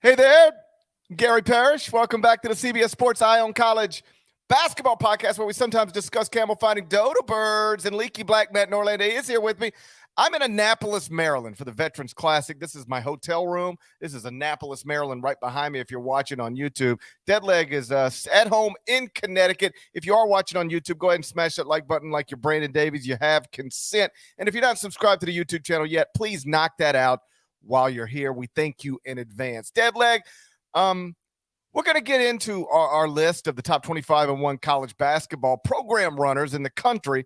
Hey there, Gary Parrish. Welcome back to the CBS Sports Eye on College basketball podcast, where we sometimes discuss camel fighting dodo birds. And Leaky Black Matt Norlander is here with me. I'm in Annapolis, Maryland for the Veterans Classic. This is my hotel room. This is Annapolis, Maryland, right behind me if you're watching on YouTube. Deadleg is at home in Connecticut. If you are watching on YouTube, go ahead and smash that like button like you're Brandon Davies. You have consent. And if you're not subscribed to the YouTube channel yet, please knock that out while you're here. We thank you in advance. Deadleg, we're going to get into our list of the top 25-1 college basketball program runners in the country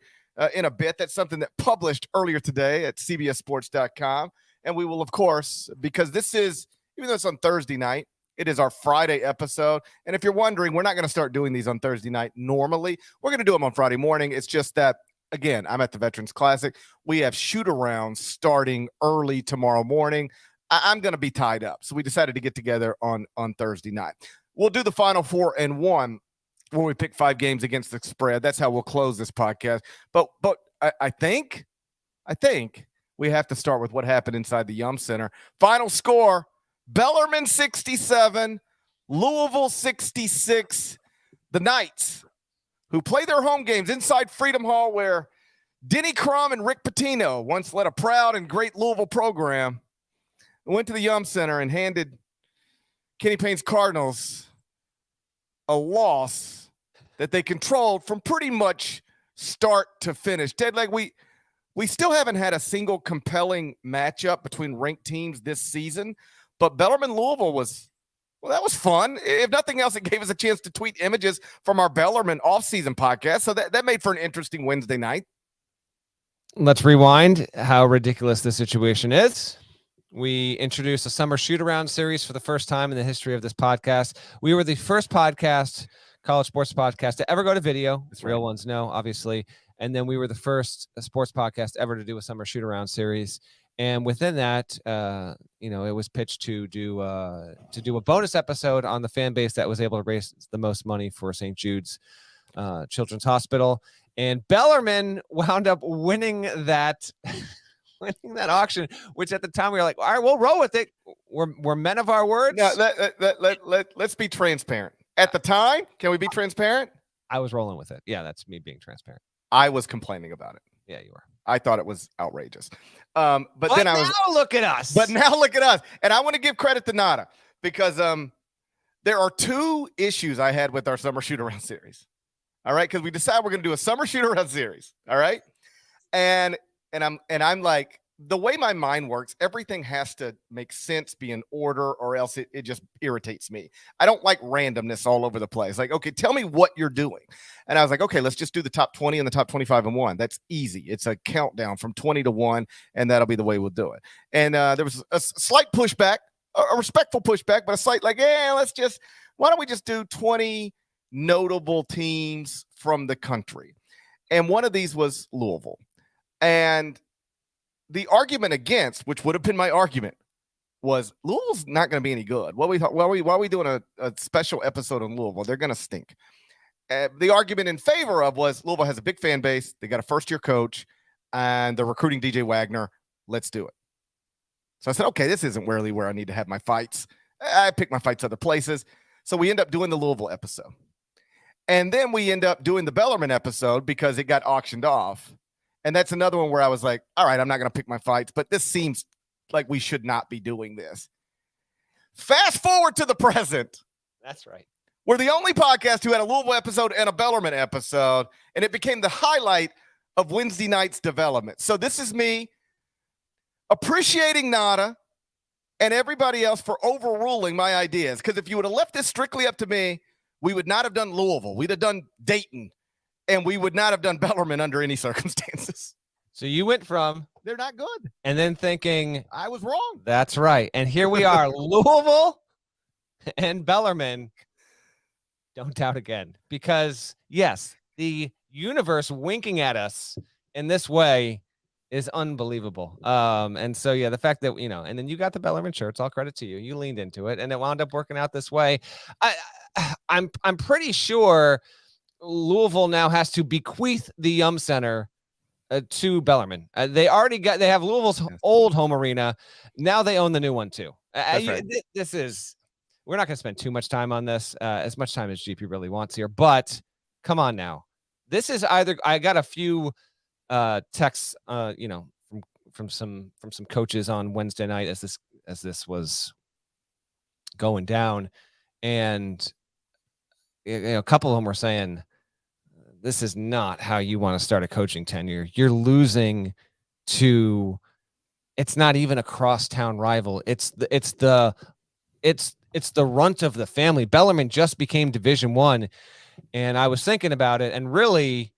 in a bit. That's something that published earlier today at cbssports.com. And we will, of course, because this is, even though it's on Thursday night, it is our Friday episode. And if you're wondering, we're not going to start doing these on Thursday night normally. We're going to do them on Friday morning. It's just that, again, I'm at the Veterans Classic. We have shoot-arounds starting early tomorrow morning. I'm going to be tied up. So we decided to get together on Thursday night. We'll do the Final 4 and 1 when we pick 5 games against the spread. That's how we'll close this podcast. But I think we have to start with what happened inside the Yum Center. Final score, Bellarmine 67, Louisville 66. The Knights, who play their home games inside Freedom Hall, where Denny Crum and Rick Pitino once led a proud and great Louisville program, went to the Yum Center and handed Kenny Payne's Cardinals a loss that they controlled from pretty much start to finish. Deadleg, we still haven't had a single compelling matchup between ranked teams this season, but Bellarmine Louisville was fun. If nothing else, it gave us a chance to tweet images from our Bellarmine offseason podcast. So that made for an interesting Wednesday night. Let's rewind how ridiculous this situation is. We introduced a summer shoot-around series for the first time in the history of this podcast. We were the first podcast, college sports podcast, to ever go to video. That's real ones know, obviously. And then we were the first sports podcast ever to do a summer shoot-around series. And within that, it was pitched to do a bonus episode on the fan base that was able to raise the most money for St. Jude's Children's Hospital. And Bellarmine wound up winning that auction, which at the time we were like, all right, we'll roll with it. We're men of our words. Now, let's be transparent. At the time, can we be transparent? I was rolling with it. Yeah, that's me being transparent. I was complaining about it. Yeah, you were. I thought it was outrageous. But then now look at us. But now look at us. And I want to give credit to Nada because there are 2 issues I had with our summer shoot-around series. All right, because we decided we're going to do a summer shoot-around series. All right, and I'm like, the way my mind works, everything has to make sense, be in order, or else it just irritates me. I don't like randomness all over the place. Like, okay, tell me what you're doing. And I was like, okay, let's just do the top 20 and the top 25-1. That's easy. It's a countdown from 20 to 1, and that'll be the way we'll do it. And there was a slight pushback, a respectful pushback, but a slight like, why don't we just do 20 notable teams from the country? And one of these was Louisville. And the argument against, which would have been my argument, was Louisville's not going to be any good. Why are we doing a special episode on Louisville? They're going to stink. The argument in favor of was Louisville has a big fan base. They got a first-year coach, and they're recruiting DJ Wagner. Let's do it. So I said, okay, this isn't really where I need to have my fights. I pick my fights other places. So we end up doing the Louisville episode. And then we end up doing the Bellarmine episode because it got auctioned off. And that's another one where I was like, all right, I'm not going to pick my fights, but this seems like we should not be doing this. Fast forward to the present. That's right. We're the only podcast who had a Louisville episode and a Bellarmine episode, and it became the highlight of Wednesday night's development. So this is me appreciating Nada and everybody else for overruling my ideas. Because if you would have left this strictly up to me, we would not have done Louisville. We'd have done Dayton. And we would not have done Bellarmine under any circumstances. So you went from they're not good, and then thinking I was wrong. That's right. And here we are, Louisville and Bellarmine. Don't doubt again, because yes, the universe winking at us in this way is unbelievable. And so yeah, the fact that and then you got the Bellarmine shirts. All credit to you. You leaned into it, and it wound up working out this way. I'm pretty sure Louisville now has to bequeath the Yum Center to Bellarmine. They have Louisville's old home arena. Now they own the new one too. Right. This is we're not going to spend too much time on this, as much time as GP really wants here, but come on now. This is either, I got a few texts, from some coaches on Wednesday night as this was going down, and a couple of them were saying, this is not how you want to start a coaching tenure. You're losing to, it's not even a crosstown rival. It's the runt of the family. Bellarmine just became Division I, and I was thinking about it, and really,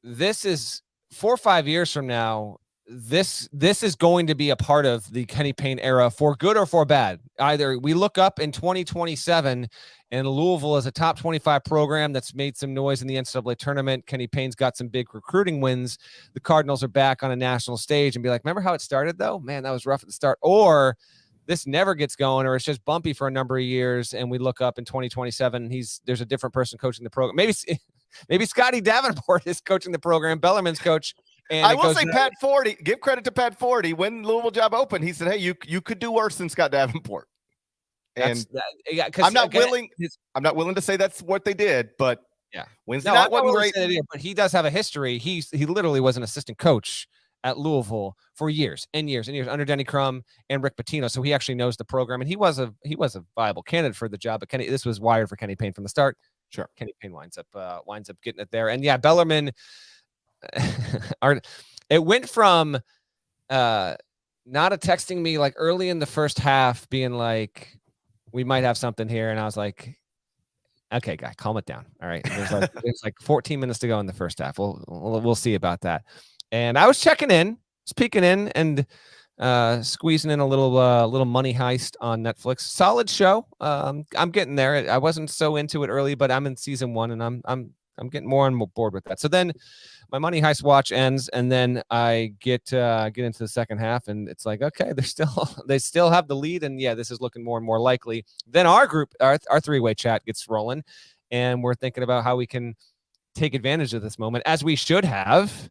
this is 4 or 5 years from now. This is going to be a part of the Kenny Payne era, for good or for bad. Either we look up in 2027 and Louisville is a top 25 program that's made some noise in the NCAA tournament. Kenny Payne's got some big recruiting wins. The Cardinals are back on a national stage and be like, remember how it started though? Man, that was rough at the start. Or this never gets going, or it's just bumpy for a number of years, and we look up in 2027, there's a different person coaching the program. Maybe Scotty Davenport is coaching the program, Bellarmine's coach. And I will say, Pat Forty, give credit to Pat Forty. When Louisville job opened, he said, hey, you could do worse than Scott Davenport. And I'm not willing to say that's what they did, but yeah, Wednesday night wasn't great. But he does have a history. He literally was an assistant coach at Louisville for years and years and years under Denny Crum and Rick Pitino. So he actually knows the program, and he was a viable candidate for the job. But this was wired for Kenny Payne from the start. Sure, Kenny Payne winds up getting it there, and yeah, Bellarmine. It went from Nada texting me like early in the first half, being like, we might have something here, and I was like, okay, guy, calm it down. All right, there's like 14 minutes to go in the first half. We'll see about that. And I was checking in, peeking in, and squeezing in a little Money Heist on Netflix. Solid show. I'm getting there. I wasn't so into it early, but I'm in season 1, and I'm getting more on board with that. So then my Money Heist watch ends, and then I get into the second half, and it's like, okay, they still have the lead, and yeah, this is looking more and more likely. Then our group, our three-way chat gets rolling, and we're thinking about how we can take advantage of this moment, as we should have.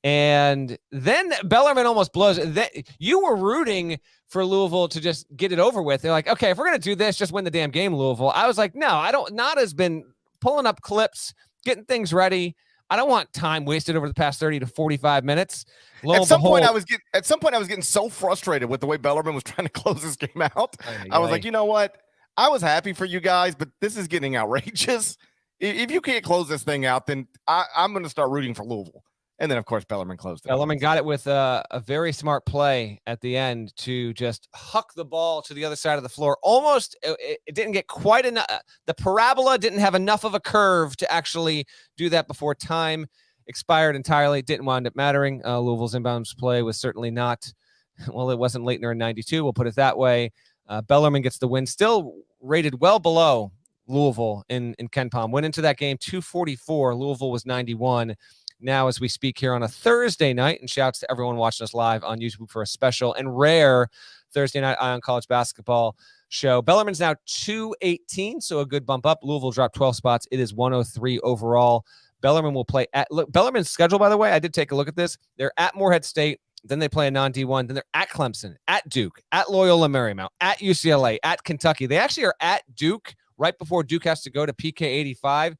And then Bellarmine almost blows it. You were rooting for Louisville to just get it over with. They're like, okay, if we're going to do this, just win the damn game, Louisville. I was like, no, I don't. Nada's been pulling up clips, getting things ready. I don't want time wasted over the past 30 to 45 minutes. At some point, I was getting so frustrated with the way Bellarmine was trying to close this game out. I was like, you know what? I was happy for you guys, but this is getting outrageous. If you can't close this thing out, then I'm going to start rooting for Louisville. And then, of course, Bellarmine closed it. Bellarmine got it with a very smart play at the end to just huck the ball to the other side of the floor. Almost, it didn't get quite enough. The parabola didn't have enough of a curve to actually do that before time expired entirely. It didn't wind up mattering. Louisville's inbounds play was certainly not, well, it wasn't Leitner in 92. We'll put it that way. Bellarmine gets the win, still rated well below Louisville in KenPom. Went into that game 244. Louisville was 91. Now, as we speak here on a Thursday night, and shouts to everyone watching us live on YouTube for a special and rare Thursday night Eye on College basketball show. Bellarmine's now 218, so a good bump up. Louisville dropped 12 spots. It is 103 overall. Bellarmine will play at Bellarmine's schedule, by the way. I did take a look at this. They're at Morehead State. Then they play a non-D1. Then they're at Clemson, at Duke, at Loyola Marymount, at UCLA, at Kentucky. They actually are at Duke right before Duke has to go to PK 85.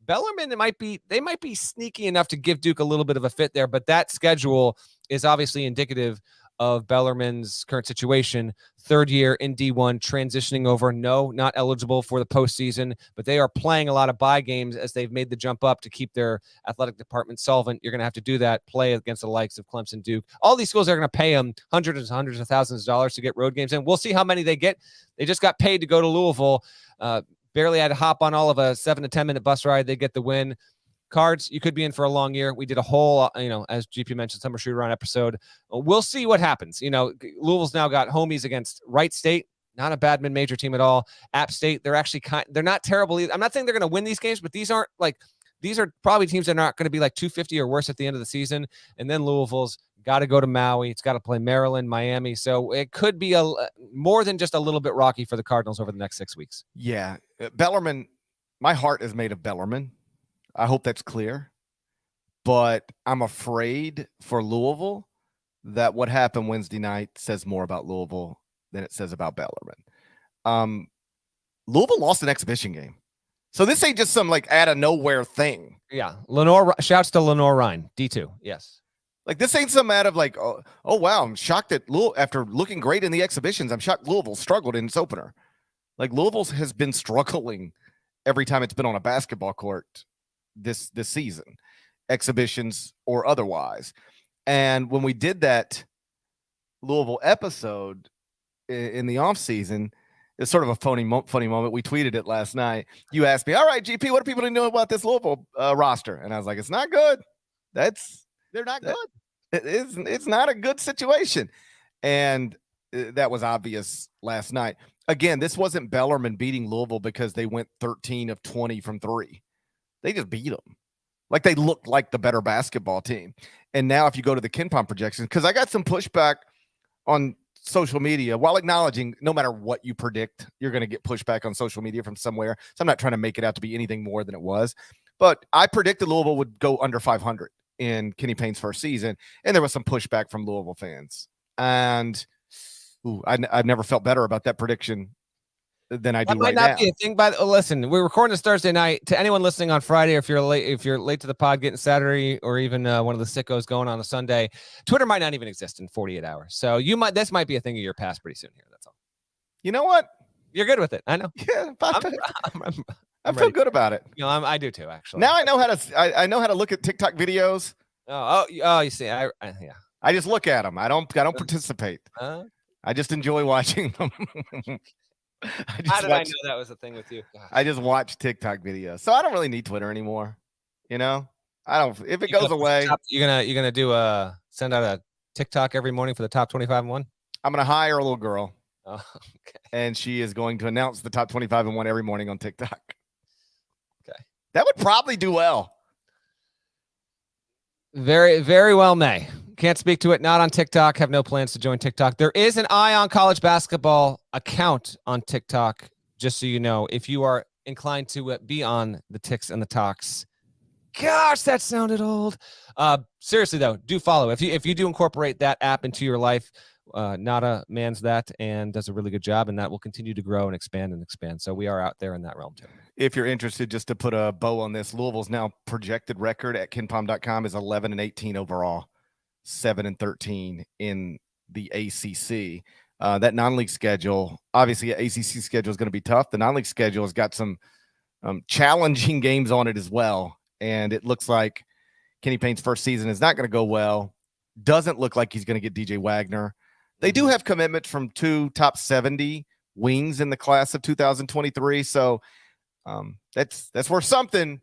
Bellarmine might be sneaky enough to give Duke a little bit of a fit there, but that schedule is obviously indicative of Bellarmine's current situation. Third year in D1, transitioning over. No, not eligible for the postseason, but they are playing a lot of bye games as they've made the jump up to keep their athletic department solvent. You're going to have to do that, play against the likes of Clemson, Duke. All these schools are going to pay them hundreds of thousands of dollars to get road games in. We'll see how many they get. They just got paid to go to Louisville. Barely had to hop on all of a 7 to 10 minute bus ride. They get the win. Cards, you could be in for a long year. We did a whole, as GP mentioned, summer shoot around episode. We'll see what happens. Louisville's now got homies against Wright State, not a bad mid-major team at all. App State, they're actually they're not terrible either. I'm not saying they're going to win these games, but these are probably teams that are not going to be like 250 or worse at the end of the season. And then Louisville's got to go to Maui. It's got to play Maryland, Miami. So it could be more than just a little bit rocky for the Cardinals over the next 6 weeks. Yeah. Bellarmine, my heart is made of Bellarmine. I hope that's clear. But I'm afraid for Louisville that what happened Wednesday night says more about Louisville than it says about Bellarmine. Louisville lost an exhibition game. So this ain't just some like out of nowhere thing. Yeah. Lenore, shouts to Lenore Ryan, D2. Yes. Like this ain't some out of like, oh wow, I'm shocked that Louisville, after looking great in the exhibitions, I'm shocked Louisville struggled in its opener. Like Louisville has been struggling every time it's been on a basketball court this season, exhibitions or otherwise. And when we did that Louisville episode in the offseason, it's sort of a funny moment. We tweeted it last night. You asked me, all right, GP, what do people need to know about this Louisville roster? And I was like, it's not good. They're not good. It's not a good situation. And that was obvious last night. Again, this wasn't Bellarmine beating Louisville because they went 13 of 20 from three. They just beat them. Like they looked like the better basketball team. And now if you go to the KenPom projections, because I got some pushback on social media while acknowledging no matter what you predict, you're going to get pushback on social media from somewhere. So I'm not trying to make it out to be anything more than it was. But I predicted Louisville would go under 500 in Kenny Payne's first season. And there was some pushback from Louisville fans. And I've never felt better about that prediction than I do right now. That might not be a thing, but listen, we're recording this Thursday night. To anyone listening on Friday, or if you're late to the pod getting Saturday, or even one of the sickos going on a Sunday, Twitter might not even exist in 48 hours. So this might be a thing of your past pretty soon here. That's all. You know what? You're good with it. I know. Yeah, I feel good about it. You know, I do too. Actually, now I know how to look at TikTok videos. Oh, you see, yeah. I just look at them. I don't participate. I just enjoy watching them. How did I know that was a thing with you? Gosh. I just watch TikTok videos, so I don't really need Twitter anymore. You know, I don't. If it goes away, you're gonna send out a TikTok every morning for the top 25 and 1. I'm gonna hire a little girl, okay. And she is going to announce the top 25 and 1 every morning on TikTok. Okay, that would probably do well. Very, very well may. Can't speak to it. Not on TikTok. Have no plans to join TikTok. There is an Eye on College Basketball account on TikTok, just so you know, if you are inclined to be on the ticks and the talks. Gosh, that sounded old. Seriously, though, do follow. If you do incorporate that app into your life, Nada mans that and does a really good job, and that will continue to grow and expand. So we are out there in that realm, too. If you're interested, just to put a bow on this, Louisville's now projected record at KenPom.com is 11-18 overall. 7-13 in the ACC. That non-league schedule, obviously, ACC schedule is going to be tough. The non-league schedule has got some challenging games on it as well, and it looks like Kenny Payne's first season is not going to go well. Doesn't look like he's going to get DJ Wagner. They do have commitments from 2 top 70 wings in the class of 2023, so that's worth something.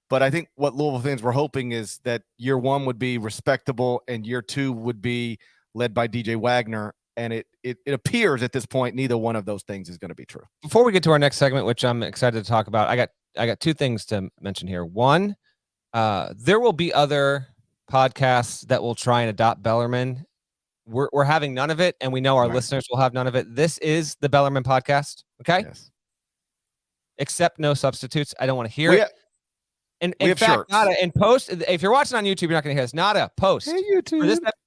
But I think what Louisville fans were hoping is that year 1 would be respectable and year 2 would be led by DJ Wagner. And it appears at this point, neither one of those things is going to be true. Before we get to our next segment, which I'm excited to talk about, I got 2 things to mention here. One, there will be other podcasts that will try and adopt Bellarmine. We're having none of it, and we know our listeners will have none of it. This is the Bellarmine podcast. Okay. Yes. Except no substitutes. I don't want to hear it. And in fact, Nada, and post, if you're watching on YouTube, you're not going to hear us. Nada, post hey, YouTube.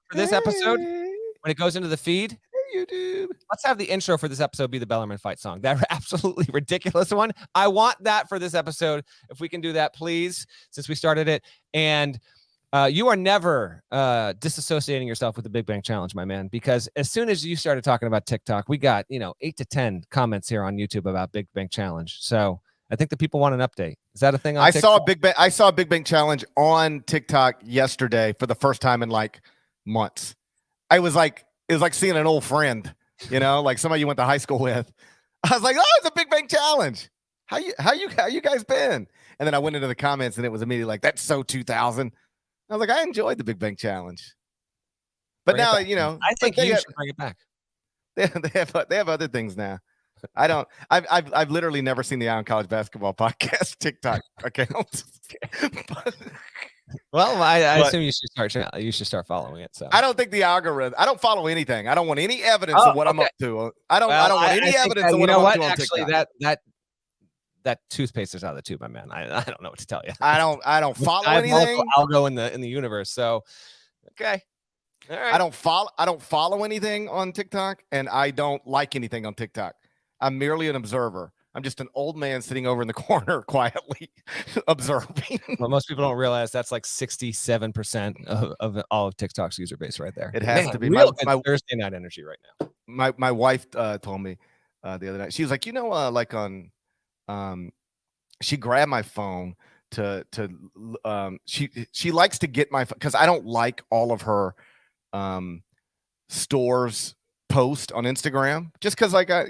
For this episode, when it goes into the feed, hey, YouTube. Let's have the intro for this episode be the Bellarmine fight song. That absolutely ridiculous one. I want that for this episode. If we can do that, please, since we started it. And you are never disassociating yourself with the Big Bang Challenge, my man, because as soon as you started talking about TikTok, we got 8 to 10 comments here on YouTube about Big Bang Challenge. So I think the people want an update. Is that a thing on TikTok? I saw a Big Bang Challenge on TikTok yesterday for the first time in like months. It was like seeing an old friend, like somebody you went to high school with. I was like, oh, it's a Big Bang Challenge. How you guys been? And then I went into the comments and it was immediately like, that's so 2000. I was like, I enjoyed the Big Bang Challenge. But now, I think you should bring it back. They have other things now. I don't. I've literally never seen the Eye on College Basketball podcast TikTok account. Well, I assume you should start following it. So I don't think the algorithm. I don't follow anything. I don't want any evidence of what I'm up to. I don't want any evidence of what I'm up to on actually, TikTok. That toothpaste is out of the tube, my man. I don't know what to tell you. I don't follow anything. I'll go in the universe. So okay. All right. I don't follow anything on TikTok, and I don't like anything on TikTok. I'm merely an observer. I'm just an old man sitting over in the corner quietly observing. Well, most people don't realize that's like 67% of all of TikTok's user base right there. It has to be. Real good Thursday night energy right now. My wife told me the other night. She was like, like on, she grabbed my phone she likes to get my, because I don't like all of her stores post on Instagram, just because like I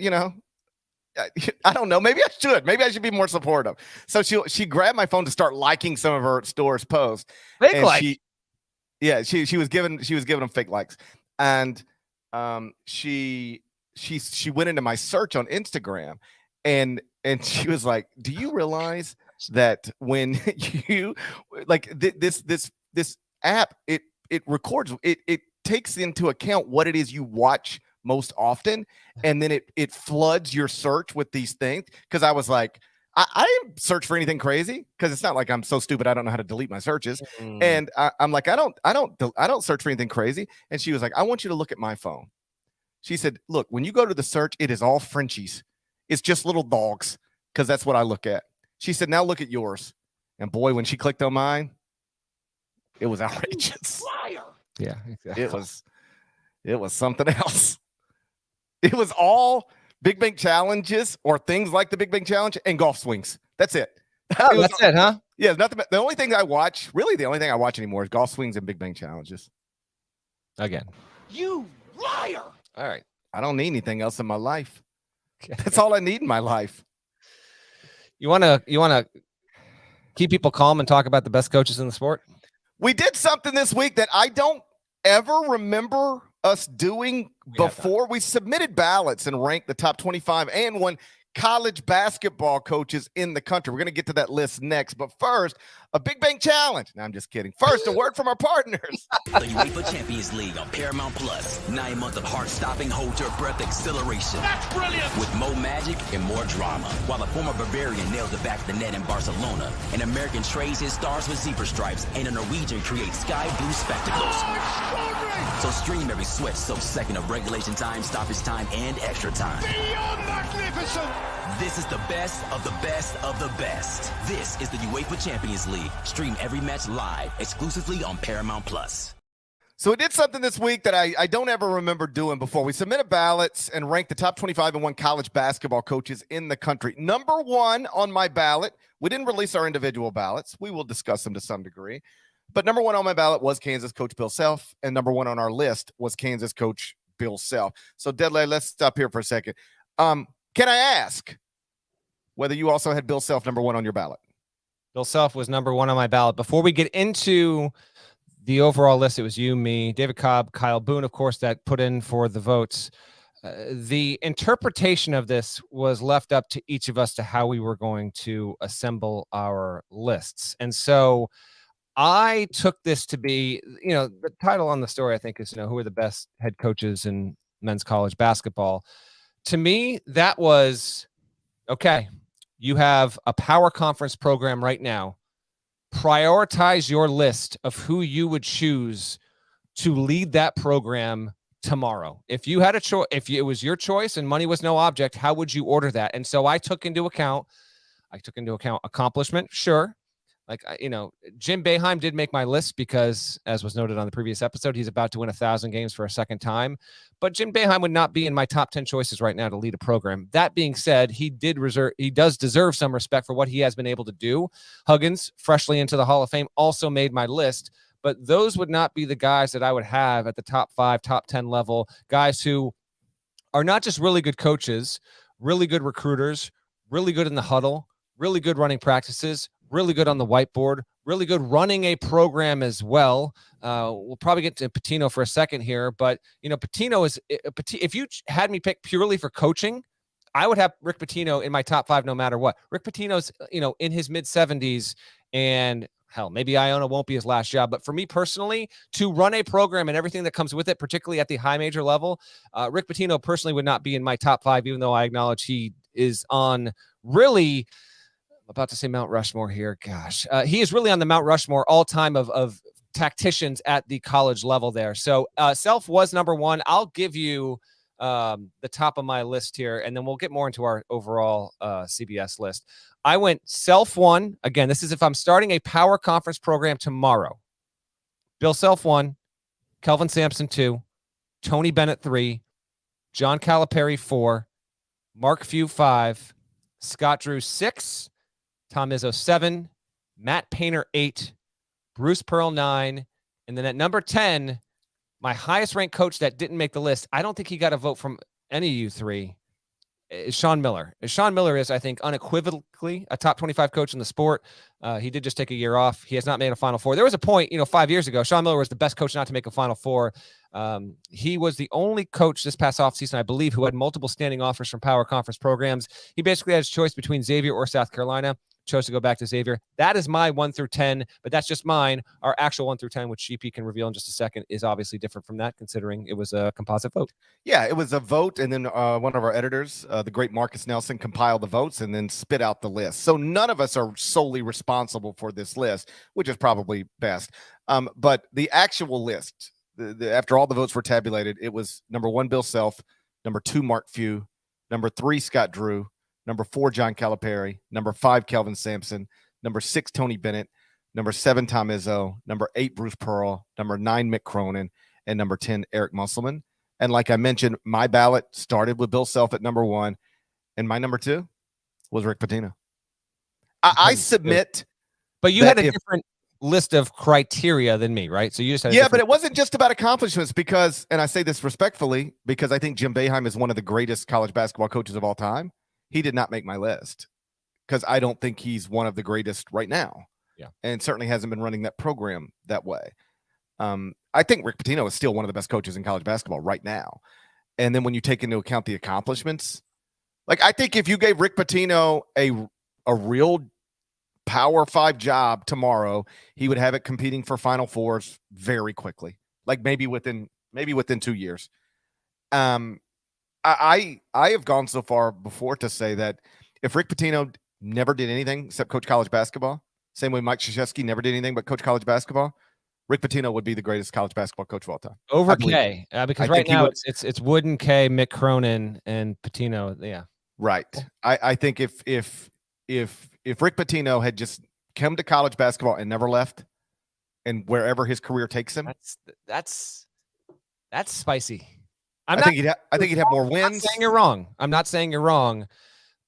don't know. Maybe I should be more supportive. So she grabbed my phone to start liking some of her store's posts. Fake like. She was giving them fake likes, and she went into my search on Instagram, and she was like, "Do you realize that when you like this app, it records, it takes into account what it is you watch most often, and then it floods your search with these things?" Because I was like, I didn't search for anything crazy, because it's not like I'm so stupid I don't know how to delete my searches. And I'm like, I don't search for anything crazy. And she was like, I want you to look at my phone. She said, look, when you go to the search, it is all Frenchies. It's just little dogs, because that's what I look at. She said, now look at yours. And boy, when she clicked on mine, it was outrageous. Liar. Yeah, exactly. It was something else. It was all Big Bank challenges or things like the Big Bank challenge and golf swings. That's it. Oh, that's it, huh? Yeah, nothing. The only thing I watch anymore is golf swings and Big Bank challenges. Again. You liar. All right. I don't need anything else in my life. That's all I need in my life. You want to keep people calm and talk about the best coaches in the sport? We did something this week that I don't ever remember us doing before. We submitted ballots and ranked the top 25 and won college basketball coaches in the country. We're going to get to that list next, but first, a Big Bang challenge. No, I'm just kidding. First, a word from our partners. The UEFA Champions League on Paramount Plus. 9 months of heart-stopping, hold-your-breath exhilaration. That's brilliant. With more magic and more drama. While a former Bavarian nails the back of the net in Barcelona, an American trades his stars with zebra stripes, and a Norwegian creates sky blue spectacles. So stream every sweat-soaked second of regulation time, stoppage time, and extra time. Beyond magnificent. This is the best of the best of the best. This is the UEFA Champions League. Stream every match live, exclusively on Paramount Plus. So we did something this week that I don't ever remember doing before. We submitted ballots and ranked the top 25 and 1 college basketball coaches in the country. Number 1 on my ballot, we didn't release our individual ballots. We will discuss them to some degree. But number 1 on my ballot was Kansas coach Bill Self, and number 1 on our list was Kansas coach Bill Self. So, Deadlay, let's stop here for a second. Can I ask whether you also had Bill Self number 1 on your ballot? Bill Self was number 1 on my ballot. Before we get into the overall list, it was you, me, David Cobb, Kyle Boone, of course, that put in for the votes. The interpretation of this was left up to each of us to how we were going to assemble our lists. And so I took this to be, the title on the story, I think, is, who are the best head coaches in men's college basketball. To me, that was, okay, you have a power conference program right now. Prioritize your list of who you would choose to lead that program tomorrow. If you had a choice, if it was your choice and money was no object, how would you order that? And so I took into account accomplishment. Sure. Like, Jim Boeheim did make my list because, as was noted on the previous episode, he's about to win 1,000 games for a second time. But Jim Boeheim would not be in my top 10 choices right now to lead a program. That being said, he does deserve some respect for what he has been able to do. Huggins, freshly into the Hall of Fame, also made my list. But those would not be the guys that I would have at the top 5, top 10 level, guys who are not just really good coaches, really good recruiters, really good in the huddle, really good running practices, really good on the whiteboard, really good running a program as well. We'll probably get to Pitino for a second here, but Pitino is, if you had me pick purely for coaching, I would have Rick Pitino in my top 5 no matter what. Rick Pitino's, in his mid 70s, and hell, maybe Iona won't be his last job. But for me personally, to run a program and everything that comes with it, particularly at the high major level, Rick Pitino personally would not be in my top 5, even though I acknowledge he is on really, about to say Mount Rushmore here. Gosh, he is really on the Mount Rushmore all time of tacticians at the college level there. So Self was number 1. I'll give you the top of my list here, and then we'll get more into our overall CBS list. I went Self 1. Again, this is if I'm starting a power conference program tomorrow. Bill Self 1, Kelvin Sampson 2, Tony Bennett 3, John Calipari 4, Mark Few 5, Scott Drew 6, Tom Izzo 7, Matt Painter 8, Bruce Pearl 9, and then at number 10, my highest ranked coach that didn't make the list, I don't think he got a vote from any of you three, is Sean Miller. Sean Miller is, I think, unequivocally a top 25 coach in the sport. He did just take a year off. He has not made a Final Four. There was a point, 5 years ago, Sean Miller was the best coach not to make a Final Four. He was the only coach this past offseason, I believe, who had multiple standing offers from power conference programs. He basically had his choice between Xavier or South Carolina. Chose to go back to Xavier. That is my 1 through 10, but that's just mine. Our actual 1 through 10, which GP can reveal in just a second, is obviously different from that, considering it was a composite vote. Yeah, it was a vote, and then one of our editors, the great Marcus Nelson, compiled the votes and then spit out the list. So none of us are solely responsible for this list, which is probably best. But the actual list, after all the votes were tabulated, it was number 1, Bill Self, number 2, Mark Few, number 3, Scott Drew, number 4, John Calipari, number 5, Kelvin Sampson, number 6, Tony Bennett, number 7, Tom Izzo, number 8, Bruce Pearl, number 9, Mick Cronin, and number 10, Eric Musselman. And like I mentioned, my ballot started with Bill Self at number 1, and my number 2 was Rick Pitino. I submit. But you had a different list of criteria than me, right? So you just had but it wasn't just about accomplishments because, and I say this respectfully, because I think Jim Boeheim is one of the greatest college basketball coaches of all time. He did not make my list because I don't think he's one of the greatest right now. Yeah. And certainly hasn't been running that program that way. I think Rick Pitino is still one of the best coaches in college basketball right now. And then when you take into account the accomplishments, like I think if you gave Rick Pitino a real Power 5 job tomorrow, he would have it competing for Final Fours very quickly, like maybe within 2 years. I have gone so far before to say that if Rick Pitino never did anything except coach college basketball, same way Mike Krzyzewski never did anything but coach college basketball, Rick Pitino would be the greatest college basketball coach of all time. Over K, because right now it's Wooden, K, Mick Cronin, and Pitino. Yeah, right. I think if Rick Pitino had just come to college basketball and never left, and wherever his career takes him, that's spicy. I think he'd have more wins. I'm not saying you're wrong,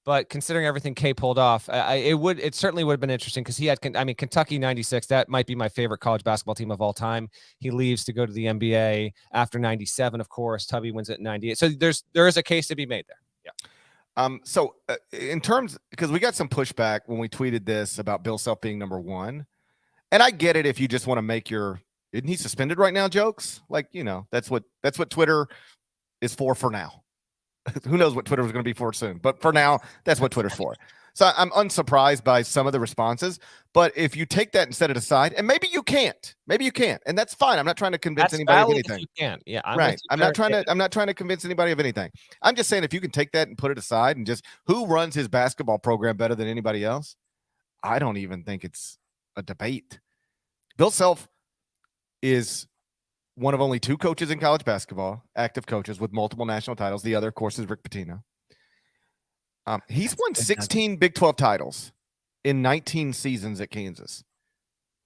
but considering everything K pulled off, it certainly would have been interesting because he had, Kentucky 96. That might be my favorite college basketball team of all time. He leaves to go to the NBA after 97. Of course, Tubby wins it in 98. So there is a case to be made there. Yeah. So in terms, because we got some pushback when we tweeted this about Bill Self being number 1, and I get it if you just want to make isn't he suspended right now jokes? Like, that's what Twitter is for now. Who knows what Twitter is going to be for soon, but for now, that's what Twitter's for. So I'm unsurprised by some of the responses, but if you take that and set it aside, and maybe you can't, and that's fine. I'm not trying to convince anybody of anything. You can't. Yeah. I'm not trying to convince anybody of anything. I'm just saying, if you can take that and put it aside and just who runs his basketball program better than anybody else, I don't even think it's a debate. Bill Self is one of only 2 coaches in college basketball, active coaches with multiple national titles. The other, of course, is Rick Pitino. He's won 16 Big 12 titles in 19 seasons at Kansas,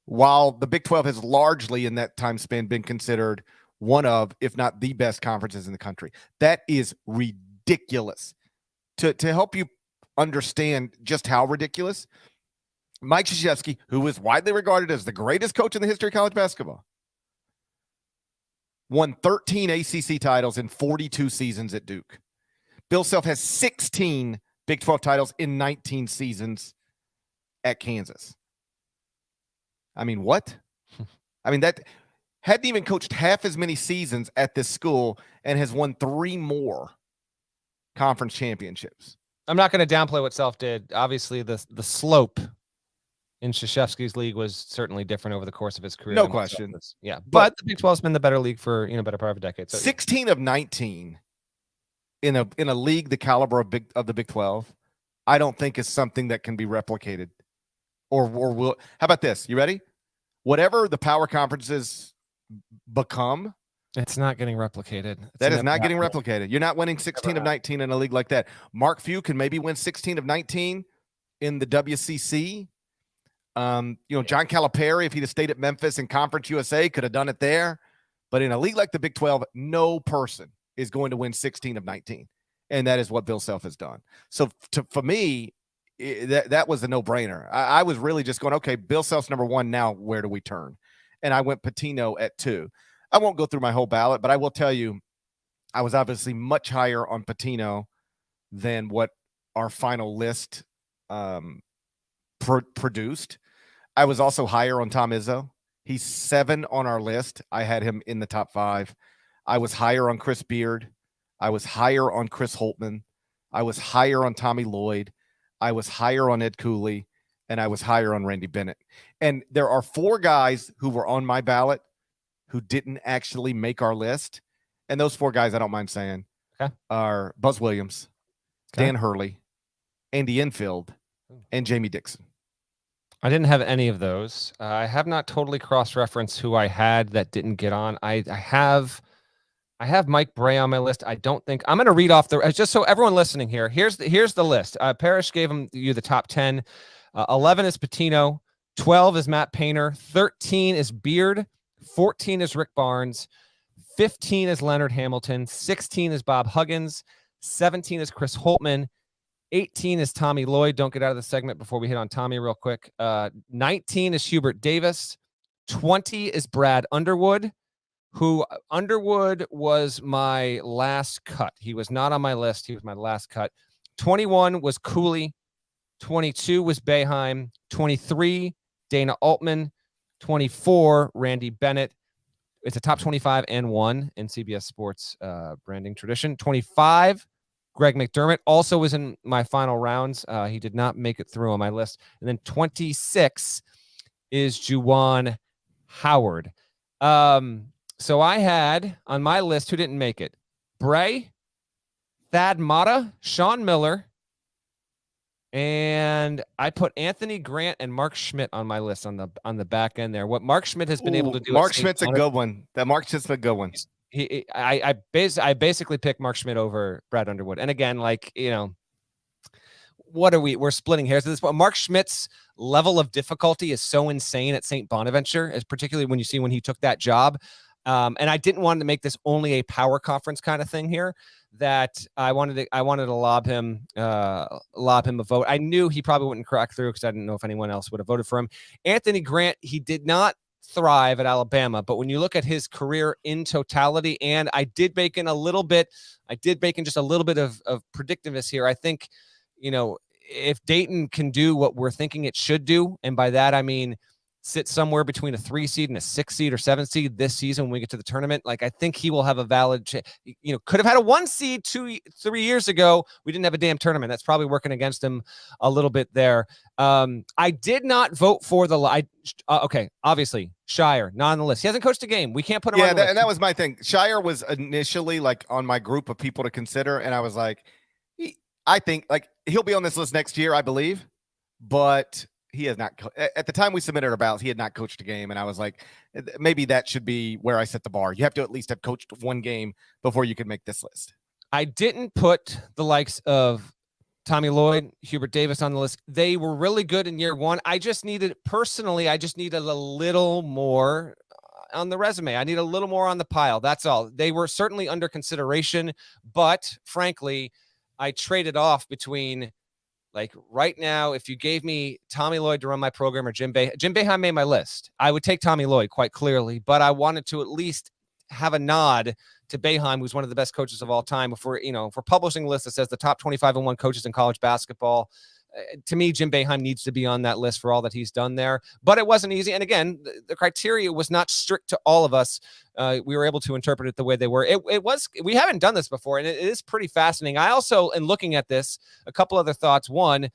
while the Big 12 has largely in that time span been considered one of, if not the best conferences in the country. That is ridiculous. To help you understand just how ridiculous, Mike Krzyzewski, who is widely regarded as the greatest coach in the history of college basketball, won 13 ACC titles in 42 seasons at Duke. Bill Self has 16 Big 12 titles in 19 seasons at Kansas. What? That hadn't even coached half as many seasons at this school and has won 3 more conference championships. I'm not going to downplay what Self did. Obviously, the slope in Krzyzewski's league was certainly different over the course of his career. No question. Yeah. But the Big 12 has been the better league for, better part of a decade. So 16 of 19 in a league the caliber of the Big 12, I don't think is something that can be replicated. Or will. How about this? You ready? Whatever the power conferences become, It's not getting replicated. That is not getting replicated. You're not winning 16 of 19 in a league like that. Mark Few can maybe win 16 of 19 in the WCC. John Calipari, if he'd have stayed at Memphis in Conference USA, could have done it there. But in a league like the Big 12, no person is going to win 16 of 19. And that is what Bill Self has done. So for me, that was a no-brainer. I was really just going, okay, Bill Self's number one. Now where do we turn? And I went Pitino at 2. I won't go through my whole ballot, but I will tell you, I was obviously much higher on Pitino than what our final list produced. I was also higher on Tom Izzo. He's 7 on our list. I had him in the top 5. I was higher on Chris Beard. I was higher on Chris Holtman. I was higher on Tommy Lloyd. I was higher on Ed Cooley. And I was higher on Randy Bennett. And there are 4 guys who were on my ballot who didn't actually make our list. And those 4 guys, I don't mind saying, are Buzz Williams, Dan Hurley, Andy Enfield, and Jamie Dixon. I didn't have any of those. I have not totally cross-referenced who I had that didn't get on. I have Mike Bray on my list. I don't think I'm going to read off just so everyone listening here. Here's the list. Parrish gave you the top 10. 11 is Pitino. 12 is Matt Painter. 13 is Beard. 14 is Rick Barnes. 15 is Leonard Hamilton. 16 is Bob Huggins. 17 is Chris Holtman. 18 is Tommy Lloyd. Don't get out of the segment before we hit on Tommy real quick. 19 is Hubert Davis. 20 is Brad Underwood, who Underwood was my last cut. He was not on my list. He was my last cut. 21 was Cooley. 22 was Boeheim. 23, Dana Altman. 24, Randy Bennett. It's a top 25 and 1 in CBS Sports branding tradition. 25, Greg McDermott also was in my final rounds. He did not make it through on my list. And then 26 is Juwan Howard. So I had on my list who didn't make it: Bray, Thad Matta, Sean Miller, and I put Anthony Grant and Mark Schmidt on my list on the back end there. What Mark Schmidt has been able to do. Mark Schmidt's a good one. Mark Schmidt's a good one. I basically picked Mark Schmidt over Brad Underwood. And again, we're splitting hairs at this point. Mark Schmidt's level of difficulty is so insane at St. Bonaventure, as particularly when he took that job. And I didn't want to make this only a power conference kind of thing here, that I wanted to lob him a vote. I knew he probably wouldn't crack through because I didn't know if anyone else would have voted for him. Anthony Grant, he did not thrive at Alabama, but when you look at his career in totality, and I did bake in just a little bit of predictiveness here. I think, if Dayton can do what we're thinking it should do, and by that I mean sit somewhere between a 3 seed and a 6 seed or 7 seed this season when we get to the tournament, I think he will have a valid could have had a 1 seed 2-3 years ago. We didn't have a damn tournament. That's probably working against him a little bit there. I did not vote for obviously Shire, not on the list. He hasn't coached a game. We can't put him on the list. And that was my thing. Shire was initially on my group of people to consider, and I was I think he'll be on this list next year, I believe, but he has not. At the time we submitted our ballots, he had not coached a game, and I was like, maybe that should be where I set the bar. You have to at least have coached 1 game before you can make this list. I didn't put the likes of Tommy Lloyd, Hubert Davis on the list. They were really good in year 1. I just needed a little more on the resume. I need a little more on the pile. That's all. They were certainly under consideration, but frankly, I traded off between right now, if you gave me Tommy Lloyd to run my program or Jim Boeheim made my list, I would take Tommy Lloyd quite clearly, but I wanted to at least have a nod to Boeheim, who's one of the best coaches of all time. If we're publishing a list that says the top 25 and 1 coaches in college basketball, to me, Jim Boeheim needs to be on that list for all that he's done there. But it wasn't easy. And again, the criteria was not strict to all of us. We were able to interpret it the way they were. We haven't done this before, and it is pretty fascinating. I also, in looking at this, a couple other thoughts. One,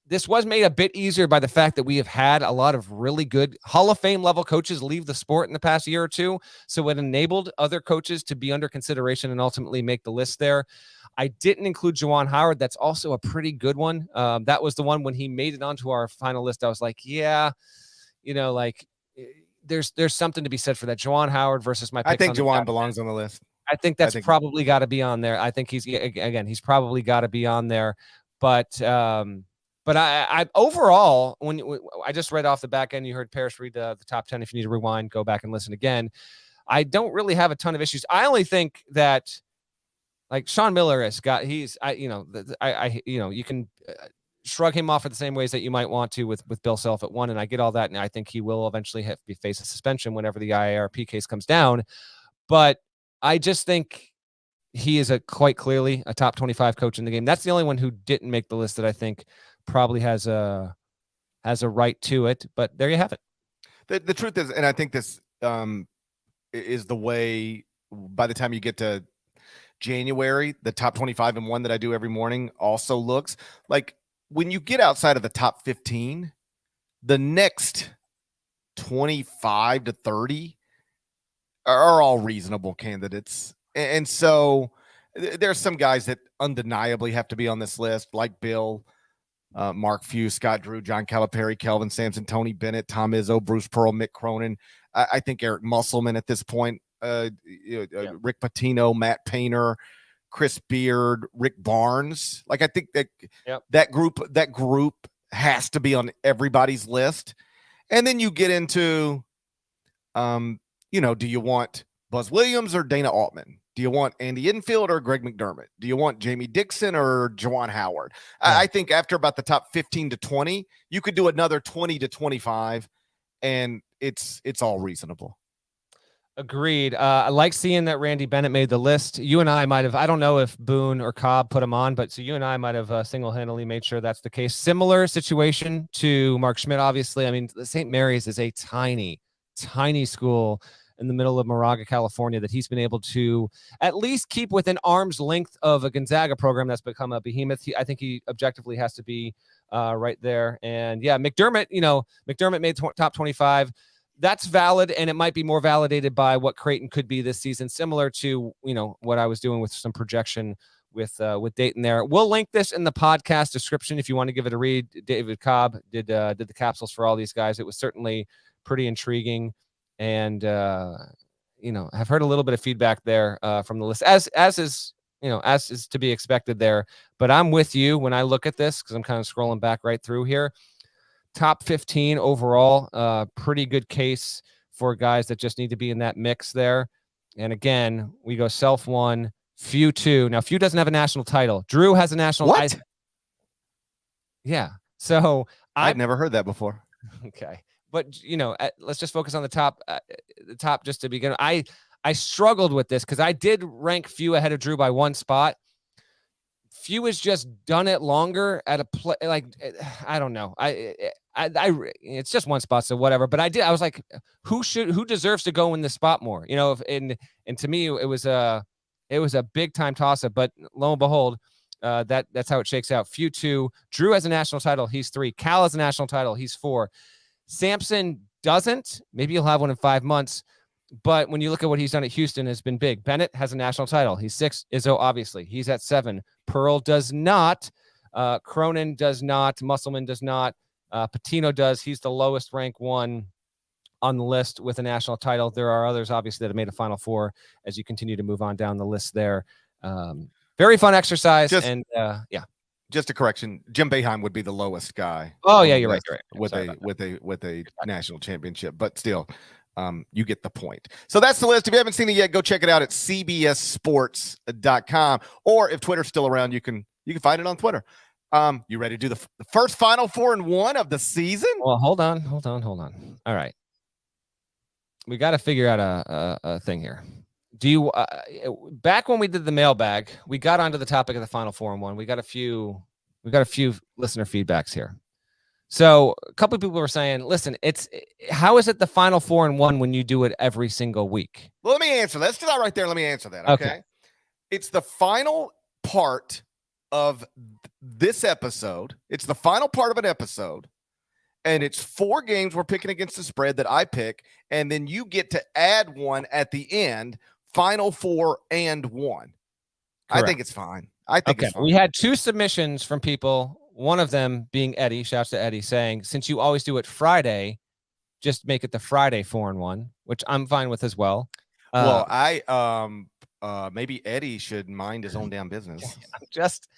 this was made a bit easier by the fact that we have had a lot of really good Hall of Fame level coaches leave the sport in the past year or two. So it enabled other coaches to be under consideration and ultimately make the list there. I didn't include Juwan Howard. That's also a pretty good one. That was the one when he made it onto our final list. I was like, there's something to be said for that. Juwan Howard versus my pick. I think Juwan belongs on the list. I think that's probably got to be on there. I think he's probably got to be on there. But I overall, when I just read off the back end, you heard Parrish read the top 10. If you need to rewind, go back and listen again. I don't really have a ton of issues. I only think that like Sean Miller you can shrug him off in the same ways that you might want to with Bill Self at 1. And I get all that. And I think he will eventually face a suspension whenever the IARP case comes down. But I just think he is quite clearly a top 25 coach in the game. That's the only one who didn't make the list that I think probably has a right to it. But there you have it. The truth is, and I think this is the way by the time you get to January, the top 25 and 1 that I do every morning also looks like when you get outside of the top 15, the next 25 to 30 are all reasonable candidates. And so there's some guys that undeniably have to be on this list, like Bill, Mark Few, Scott Drew, John Calipari, Kelvin Sampson, Tony Bennett, Tom Izzo, Bruce Pearl, Mick Cronin. I think Eric Musselman at this point, Rick Pitino, Matt Painter, Chris Beard, Rick Barnes. Like I think that group has to be on everybody's list. And then you get into, do you want Buzz Williams or Dana Altman? Do you want Andy Enfield or Greg McDermott? Do you want Jamie Dixon or Juwan Howard? Yeah. I think after about the top 15 to 20, you could do another 20 to 25, and it's all reasonable. Agreed. I like seeing that Randy Bennett made the list. You and I might have, I don't know if Boone or Cobb put him on, but so you and I might have single-handedly made sure that's the case. Similar situation to Mark Schmidt, obviously. I mean, St. Mary's is a tiny, tiny school in the middle of Moraga, California, that he's been able to at least keep within arm's length of a Gonzaga program that's become a behemoth. I think he objectively has to be right there. And yeah, McDermott made top 25. That's valid, and it might be more validated by what Creighton could be this season, similar to what I was doing with some projection with Dayton there. We'll link this in the podcast description if you want to give it a read. David Cobb did the capsules for all these guys. It was certainly pretty intriguing. And, I've heard a little bit of feedback there from the list, as is to be expected there. But I'm with you when I look at this because I'm kind of scrolling back right through here. Top 15 overall, pretty good case for guys that just need to be in that mix there. And again, we go Self 1, Few 2. Now, Few doesn't have a national title. Drew has a national title. Yeah. So I'd never heard that before. Okay. But, let's just focus on the top just to begin. I struggled with this because I did rank Few ahead of Drew by 1 spot. Few has just done it longer at a play. Like, I don't know. It's just 1 spot, so whatever. But I was like, who deserves to go in this spot more? And to me, it was a big time toss up. But lo and behold, that's how it shakes out. Few 2. Drew has a national title. He's 3. Cal has a national title. He's 4. Sampson doesn't. Maybe he'll have one in 5 months. But when you look at what he's done at Houston, has been big. Bennett has a national title. He's 6. Izzo, obviously. He's at 7. Pearl does not. Cronin does not. Musselman does not. Pitino does. He's the lowest ranked one on the list with a national title. There are others, obviously, that have made a Final Four as you continue to move on down the list there. Very fun exercise. Just a correction. Jim Boeheim would be the lowest guy. Oh yeah, you're right. With a national championship, but still, you get the point. So that's the list. If you haven't seen it yet, go check it out at cbssports.com. Or if Twitter's still around, you can find it on Twitter. You ready to do the first Final 4 and 1 of the season? Well, hold on. All right, we got to figure out a thing here. Do you back when we did the mailbag, we got onto the topic of the Final 4 and 1. We got a few listener feedbacks here. So a couple of people were saying, listen, how is it the Final 4 and 1 when you do it every single week? Well, let me answer that. Let's do that right there. Let me answer that. Okay. It's the final part of this episode. It's the final part of an episode. And it's 4 games we're picking against the spread that I pick. And then you get to add one at the end. Final 4 and 1. Correct. I think it's fine. It's fine. We had 2 submissions from people. One of them being Eddie. Shouts to Eddie saying, since you always do it Friday, just make it the Friday 4-1, which I'm fine with as well. Well, maybe Eddie should mind his own damn business. I'm just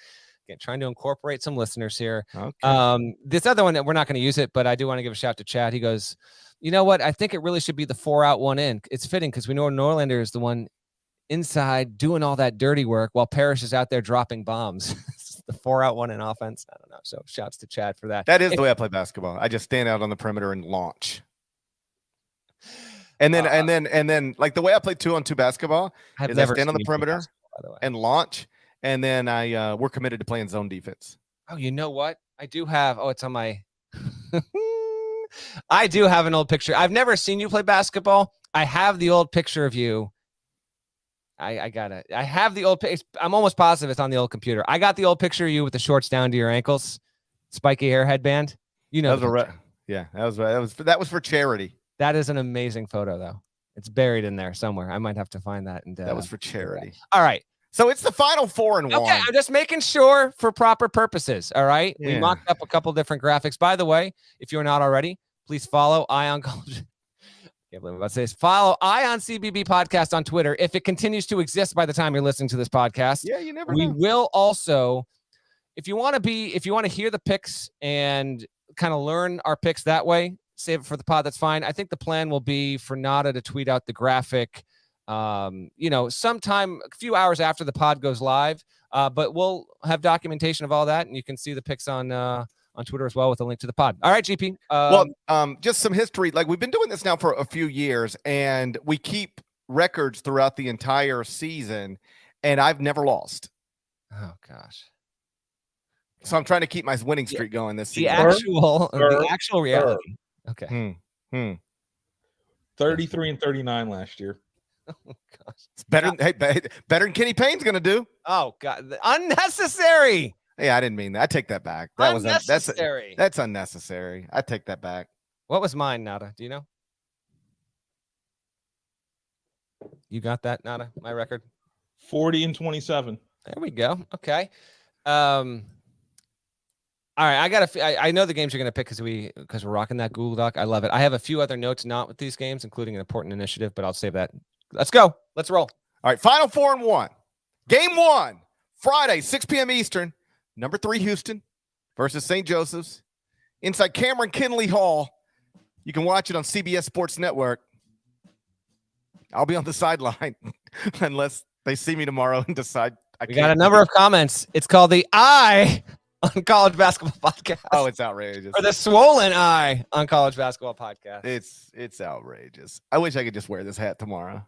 trying to incorporate some listeners here. Okay. This other one that we're not going to use it, but I do want to give a shout out to Chad. He goes, you know what? I think it really should be the 4 out, 1 in. It's fitting because we know Norlander is the one inside doing all that dirty work while Parrish is out there dropping bombs. The 4 out, 1 in offense. I don't know. So shouts to Chad for that. That is the way I play basketball. I just stand out on the perimeter and launch. And then like the way I play 2-on-2 basketball is I stand on the perimeter and launch. And then we're committed to playing zone defense. Oh, you know what? I do have. Oh, it's on my. I do have an old picture. I've never seen you play basketball. I have the old picture of you. I got it. I have the old picture. I'm almost positive it's on the old computer. I got the old picture of you with the shorts down to your ankles, spiky hair headband. You know, that was for charity. That is an amazing photo, though. It's buried in there somewhere. I might have to find that. And that was for charity. All right. So it's the final 4-1. Okay, I'm just making sure for proper purposes. All right. Yeah. We mocked up a couple different graphics. By the way, if you're not already, please follow Ion College. Can't believe I'm about to say this. Follow Ion CBB podcast on Twitter. If it continues to exist by the time you're listening to this podcast. Yeah, you never know. We will also, if you want to hear the picks and kind of learn our picks that way, save it for the pod. That's fine. I think the plan will be for Nada to tweet out the graphic, sometime a few hours after the pod goes live. But we'll have documentation of all that, and you can see the picks on Twitter as well with a link to the pod. All right, GP. Just some history. Like, we've been doing this now for a few years, and we keep records throughout the entire season, and I've never lost. Oh gosh. So I'm trying to keep my winning streak going this season. The actual reality. Okay. 33 and 39 last year. Oh gosh. It's better than Kenny Payne's gonna do. Oh god. Unnecessary. Yeah, I didn't mean that. I take that back. That unnecessary. That's unnecessary. I take that back. What was mine, Nada? Do you know? You got that, Nada? My record? 40 and 27. There we go. Okay. All right, I know the games you're going to pick because we're rocking that Google Doc. I love it. I have a few other notes not with these games, including an important initiative, but I'll save that. Let's go. Let's roll. All right, final 4-1. Game 1, Friday, 6 p.m. Eastern. Number 3 Houston versus St. Joseph's inside Cameron Kinley Hall. You can watch it on CBS Sports Network. I'll be on the sideline unless they see me tomorrow and decide I can't. We got a number of comments. It's called the Eye on College Basketball Podcast. Oh, it's outrageous. Or the Swollen Eye on College Basketball Podcast. It's outrageous. I wish I could just wear this hat tomorrow.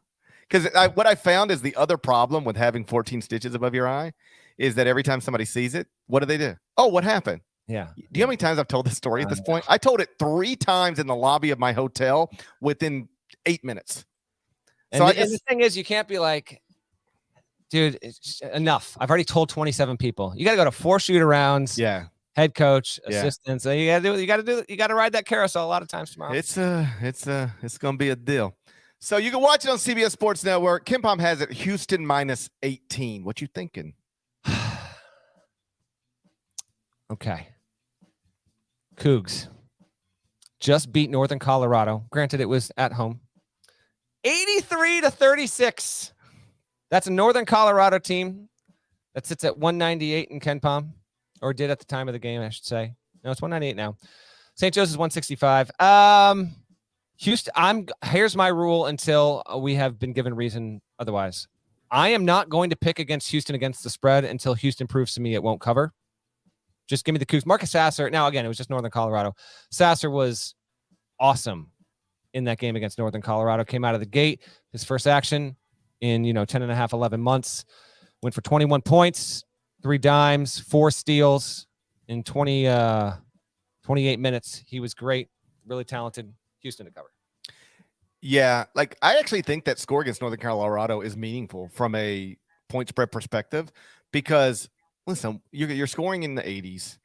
Because what I found is the other problem with having 14 stitches above your eye is that every time somebody sees it, what do? Oh, what happened? Yeah. Do you know how many times I've told this story at this point? I told it 3 times in the lobby of my hotel within 8 minutes. And, and the thing is, you can't be like, dude, it's enough. I've already told 27 people. You got to go to 4 shoot-arounds. Yeah. Head coach, assistants. So you got to ride that carousel a lot of times tomorrow. It's going to be a deal. So you can watch it on CBS Sports Network. KenPom has it Houston -18. What you thinking? Okay. Cougs just beat Northern Colorado. Granted, it was at home. 83-36. That's a Northern Colorado team that sits at 198 in KenPom, or did at the time of the game, I should say. No, it's 198 now. St. Joseph's 165. Houston, here's my rule until we have been given reason otherwise. I am not going to pick against Houston against the spread until Houston proves to me it won't cover. Just give me the Cougs. Marcus Sasser. Now, again, it was just Northern Colorado. Sasser was awesome in that game against Northern Colorado. Came out of the gate. His first action in 10 and a half, 11 months. Went for 21 points, 3 dimes, 4 steals in 28 minutes. He was great. Really talented. Houston to cover. Yeah, like I actually think that score against Northern Colorado is meaningful from a point spread perspective because, listen, you're scoring in the 80s.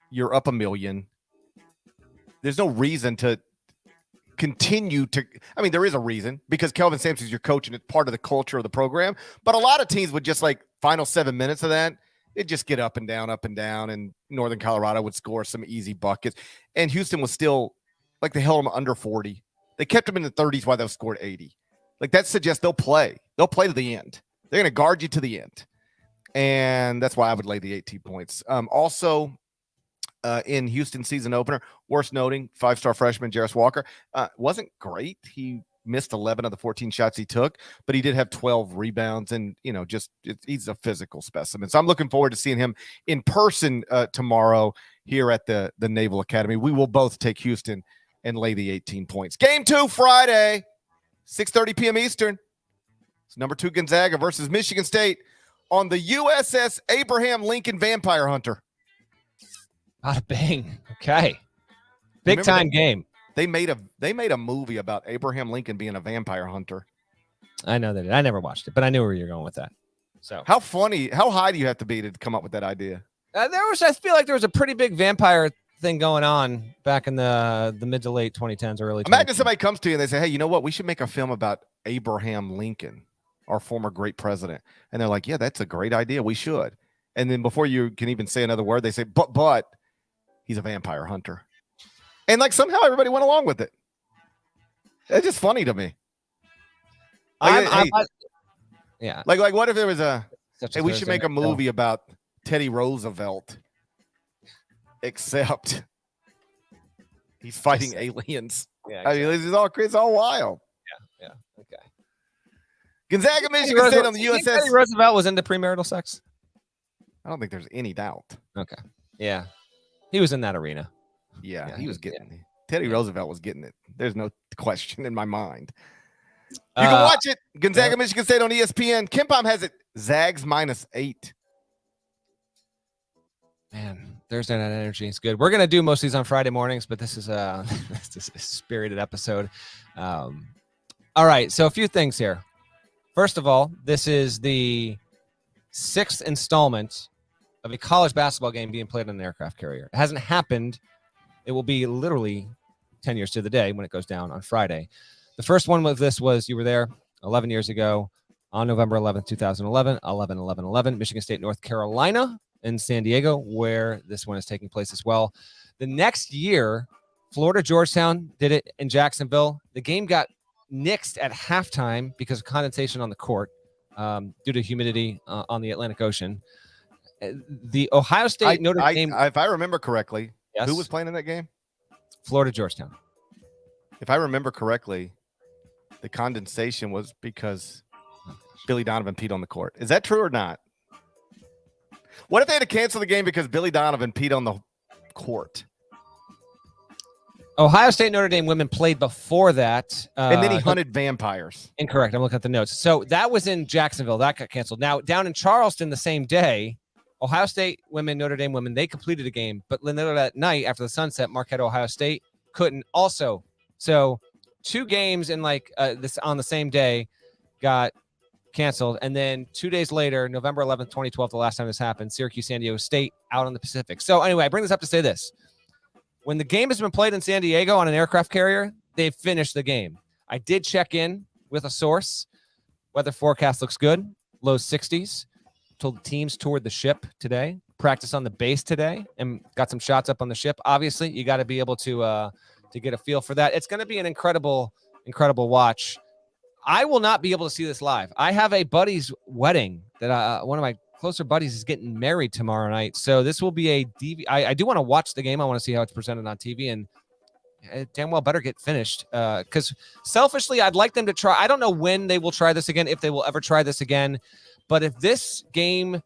You're up 1 million. There's no reason to continue to – I mean, there is a reason because Kelvin Sampson's your coach and it's part of the culture of the program. But a lot of teams would just like final 7 minutes of that, it'd just get up and down, and Northern Colorado would score some easy buckets. And Houston was still like they held them under 40. They kept them in the 30s while they scored 80. Like that suggests they'll play. They'll play to the end. They're going to guard you to the end. And that's why I would lay the 18 points. Also, in Houston season opener, worth noting, 5-star freshman Jarris Walker wasn't great. He missed 11 of the 14 shots he took, but he did have 12 rebounds, and he's a physical specimen. So I'm looking forward to seeing him in person tomorrow here at the Naval Academy. We will both take Houston and lay the 18 points. Game 2 Friday, 6:30 p.m. Eastern. It's number 2 Gonzaga versus Michigan State on the USS Abraham Lincoln Vampire Hunter. Bada bang. Okay. Big time game. They made a movie about Abraham Lincoln being a vampire hunter. I know that. I never watched it, but I knew where you're going with that. So how high do you have to be to come up with that idea? I feel like there was a pretty big vampire thing going on back in the mid to late 2010s, early 2010s. Imagine somebody comes to you and they say, hey, you know what? We should make a film about Abraham Lincoln, our former great president. And they're like, yeah, that's a great idea. We should. And then before you can even say another word, they say, but he's a vampire hunter. And like somehow everybody went along with it. It's just funny to me. Yeah. Like what if there was Hey, we should make a movie about Teddy Roosevelt, except he's fighting aliens. Yeah, exactly. I mean, it's all wild. Yeah. Okay. Gonzaga, Michigan State on the USS. Teddy Roosevelt was into premarital sex? I don't think there's any doubt. Okay. Yeah. He was in that arena. Yeah, he was getting it. Teddy Roosevelt was getting it. There's no question in my mind. You can watch it. Gonzaga, Michigan State on ESPN. KenPom has it Zags -8. Man, Thursday Night Energy is good. We're going to do most of these on Friday mornings, but this is a spirited episode. All right, so a few things here. First of all, this is the 6th installment of a college basketball game being played on an aircraft carrier. It hasn't happened. It will be literally 10 years to the day when it goes down on Friday. The first one with this was, you were there 11 years ago on November 11th, 2011, 11-11-11, Michigan State, North Carolina in San Diego, where this one is taking place as well. The next year, Florida Georgetown did it in Jacksonville. The game got nixed at halftime because of condensation on the court due to humidity on the Atlantic Ocean. The Ohio State Notre Dame. If I remember correctly, yes. Who was playing in that game? Florida Georgetown. If I remember correctly, the condensation was because Billy Donovan peed on the court. Is that true or not? What if they had to cancel the game because Billy Donovan peed on the court? Ohio State Notre Dame women played before that. And then he hunted vampires. Incorrect. I'm looking at the notes. So that was in Jacksonville. That got canceled. Now, down in Charleston the same day, Ohio State women, Notre Dame women, they completed a game. But later that night, after the sunset, Marquette, Ohio State couldn't also. So 2 games in this on the same day got canceled. And then 2 days later, November 11th, 2012, the last time this happened, Syracuse, San Diego State out on the Pacific. So anyway, I bring this up to say this. When the game has been played in San Diego on an aircraft carrier, they've finished the game. I did check in with a source. Weather forecast looks good. Low 60s. Told the teams toured the ship today. Practice on the base today and got some shots up on the ship. Obviously, you got to be able to get a feel for that. It's going to be an incredible watch. I will not be able to see this live. I have a buddy's wedding that one of my closer buddies is getting married tomorrow night. So this will be a DV. I do want to watch the game. I want to see how it's presented on TV, and damn well better get finished. Because selfishly, I'd like them to try. I don't know when they will try this again, if they will ever try this again. But if this game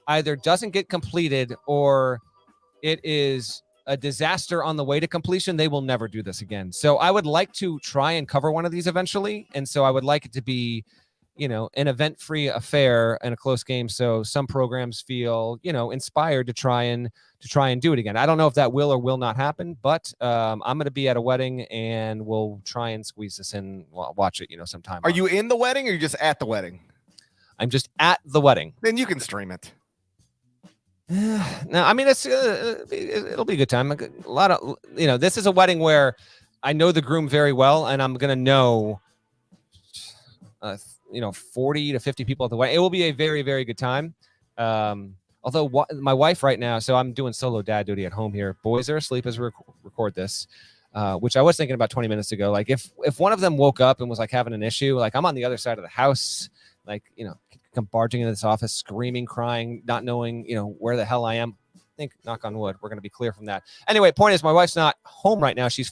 either doesn't get completed or it is a disaster on the way to completion, they will never do this again. So I would like to try and cover one of these eventually. And so I would like it to be, an event-free affair and a close game. So some programs feel, inspired to try and do it again. I don't know if that will or will not happen, but I'm going to be at a wedding and we'll try and squeeze this in, watch it, sometime. Are you in the wedding or you're just at the wedding? I'm just at the wedding. Then you can stream it. No, I mean, it'll be a good time. A lot of, this is a wedding where I know the groom very well, and I'm going to know, 40 to 50 people at the wedding. It will be a very, very good time. Although my wife right now, so I'm doing solo dad duty at home here. Boys are asleep as we record this. which I was thinking about 20 minutes ago. Like if one of them woke up and was like having an issue, like I'm on the other side of the house, like, come barging into this office, screaming, crying, not knowing, where the hell I am. I think, knock on wood, we're going to be clear from that. Anyway, point is, my wife's not home right now. She's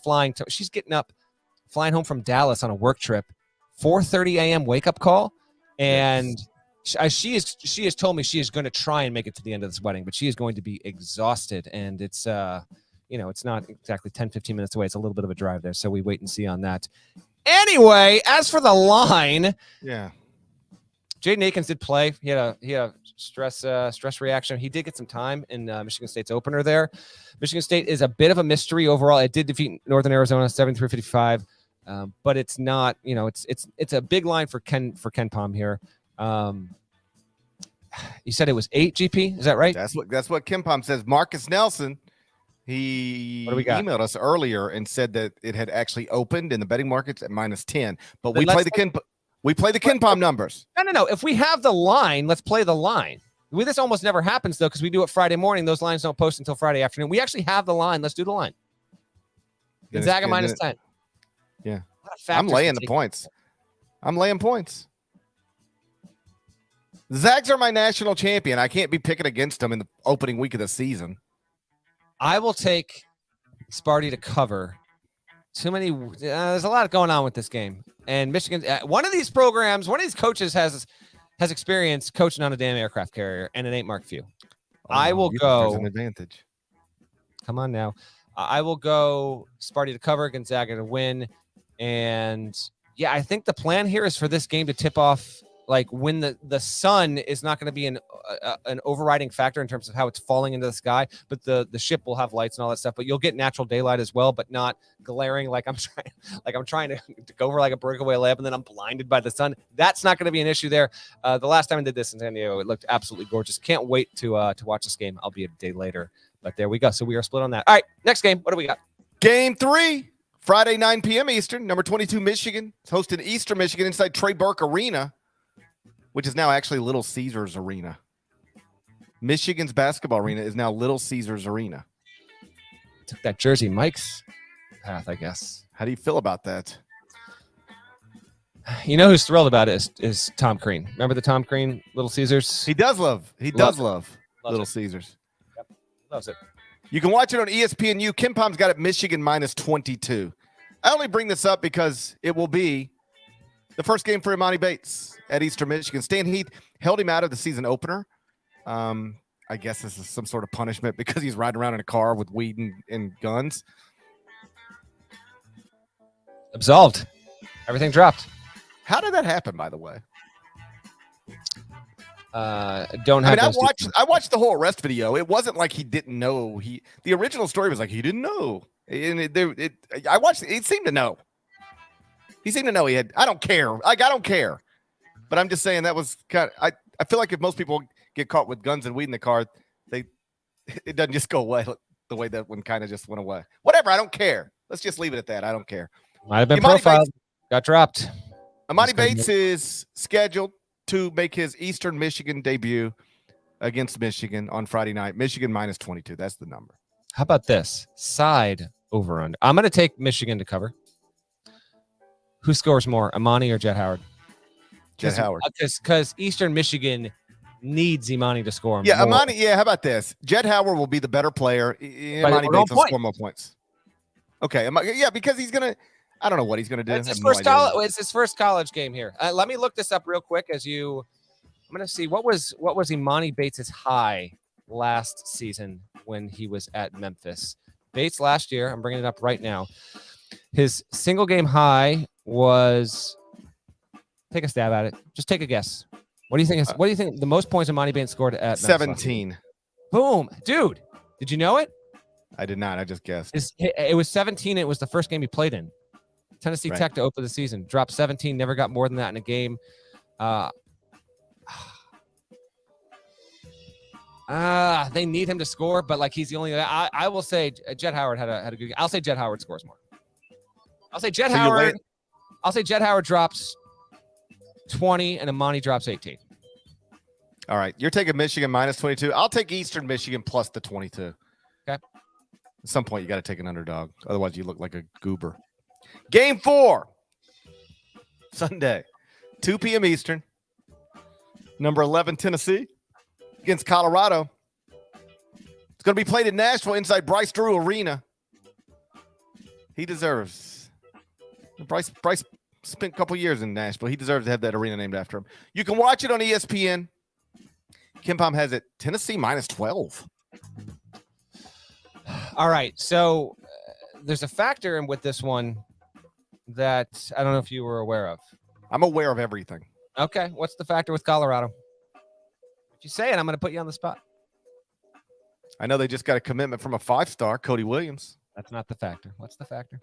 she's getting up, flying home from Dallas on a work trip, 4:30 a.m. wake up call. And she has told me she is going to try and make it to the end of this wedding, but she is going to be exhausted. And it's, it's not exactly 10, 15 minutes away. It's a little bit of a drive there. So we wait and see on that. Anyway, as for the line. Yeah. Jaden Akins did play. He had a stress reaction. He did get some time in Michigan State's opener there. Michigan State is a bit of a mystery overall. It did defeat Northern Arizona 73-55, but it's not. It's a big line for Ken Palm here. You said it was 8 GP. Is that right? That's what Ken Palm says. Marcus Nelson, he emailed us earlier and said that it had actually opened in the betting markets at -10. But we play the Ken Palm numbers. No. If we have the line, let's play the line. This almost never happens, though, because we do it Friday morning. Those lines don't post until Friday afternoon. We actually have the line. Let's do the line. Gonzaga -10. Yeah. I'm laying the points. I'm laying points. The Zags are my national champion. I can't be picking against them in the opening week of the season. I will take Sparty to cover. There's a lot going on with this game. And Michigan, one of these coaches has experience coaching on a damn aircraft carrier, and it ain't Mark Few. I will go. There's an advantage. Come on now. I will go Sparty to cover, Gonzaga to win. And yeah, I think the plan here is for this game to tip off like when the sun is not going to be an overriding factor in terms of how it's falling into the sky, but the ship will have lights and all that stuff, but you'll get natural daylight as well, but not glaring like I'm trying to go over like a breakaway lamp and then I'm blinded by the sun. That's not going to be an issue there. The last time I did this in San Diego, it looked absolutely gorgeous. Can't wait to watch this game. I'll be a day later, but there we go. So we are split on that. All right, next game. What do we got? Game 3, Friday, 9 p.m. Eastern. Number 22 Michigan is hosting Eastern Michigan inside Trey Burke Arena, which is now actually Little Caesars Arena. Michigan's basketball arena is now Little Caesars Arena. Took that Jersey Mike's path, I guess. How do you feel about that? You know who's thrilled about it is Tom Crean. Remember the Tom Crean Little Caesars? He does love Little Caesars. Yep. Loves it. You can watch it on ESPNU. Ken Palm's got it Michigan -22. I only bring this up because it will be the first game for Imani Bates at Eastern Michigan. Stan Heath held him out of the season opener. I guess this is some sort of punishment because he's riding around in a car with weed and guns. Absolved. Everything dropped. How did that happen, by the way? I watched the whole arrest video. It wasn't like he didn't know. The original story was like he didn't know. And I watched it. He seemed to know. He seemed to know he had. I don't care. I don't care. But I'm just saying that was kind of. I feel like if most people get caught with guns and weed in the car, it doesn't just go away the way that one kind of just went away. Whatever. I don't care. Let's just leave it at that. I don't care. Might have been profiled. Got dropped. Imani Bates is scheduled to make his Eastern Michigan debut against Michigan on Friday night. Michigan -22. That's the number. How about this? Side over under. I'm going to take Michigan to cover. Who scores more, Imani or Jet Howard? Jet Howard. Because Eastern Michigan needs Imani to score more. Yeah, Imani. Yeah, how about this? Jet Howard will be the better player. Imani Bates will score more points. Okay. Yeah, because he's going to – I don't know what he's going to do. It's his first college game here. Let me look this up real quick I'm going to see what was Imani Bates' high last season when he was at Memphis. Bates last year, I'm bringing it up right now. His single game high was, take a stab at it. Just take a guess. What do you think? What do you think the most points Imani Bates scored at? 17. Boom, dude. Did you know it? I did not. I just guessed. It was 17. It was the first game he played in. Tennessee Tech to open the season. Dropped 17. Never got more than that in a game. They need him to score, but like he's the only. I will say Jet Howard had a good game. I'll say Jet Howard scores more. I'll say Jet Howard drops 20 and Imani drops 18. All right. You're taking Michigan -22. I'll take Eastern Michigan plus the 22. Okay. At some point, you got to take an underdog. Otherwise, you look like a goober. Game 4, Sunday, 2 p.m. Eastern. Number 11, Tennessee against Colorado. It's going to be played in Nashville inside Bryce Drew Arena. He deserves. Bryce spent a couple years in Nashville. He deserves to have that arena named after him. You can watch it on ESPN. KenPom has it Tennessee minus 12. All right. So there's a factor in with this one that I don't know if you were aware of. I'm aware of everything. Okay. What's the factor with Colorado? If you say it, I'm going to put you on the spot. I know they just got a commitment from a 5-star, Cody Williams. That's not the factor. What's the factor?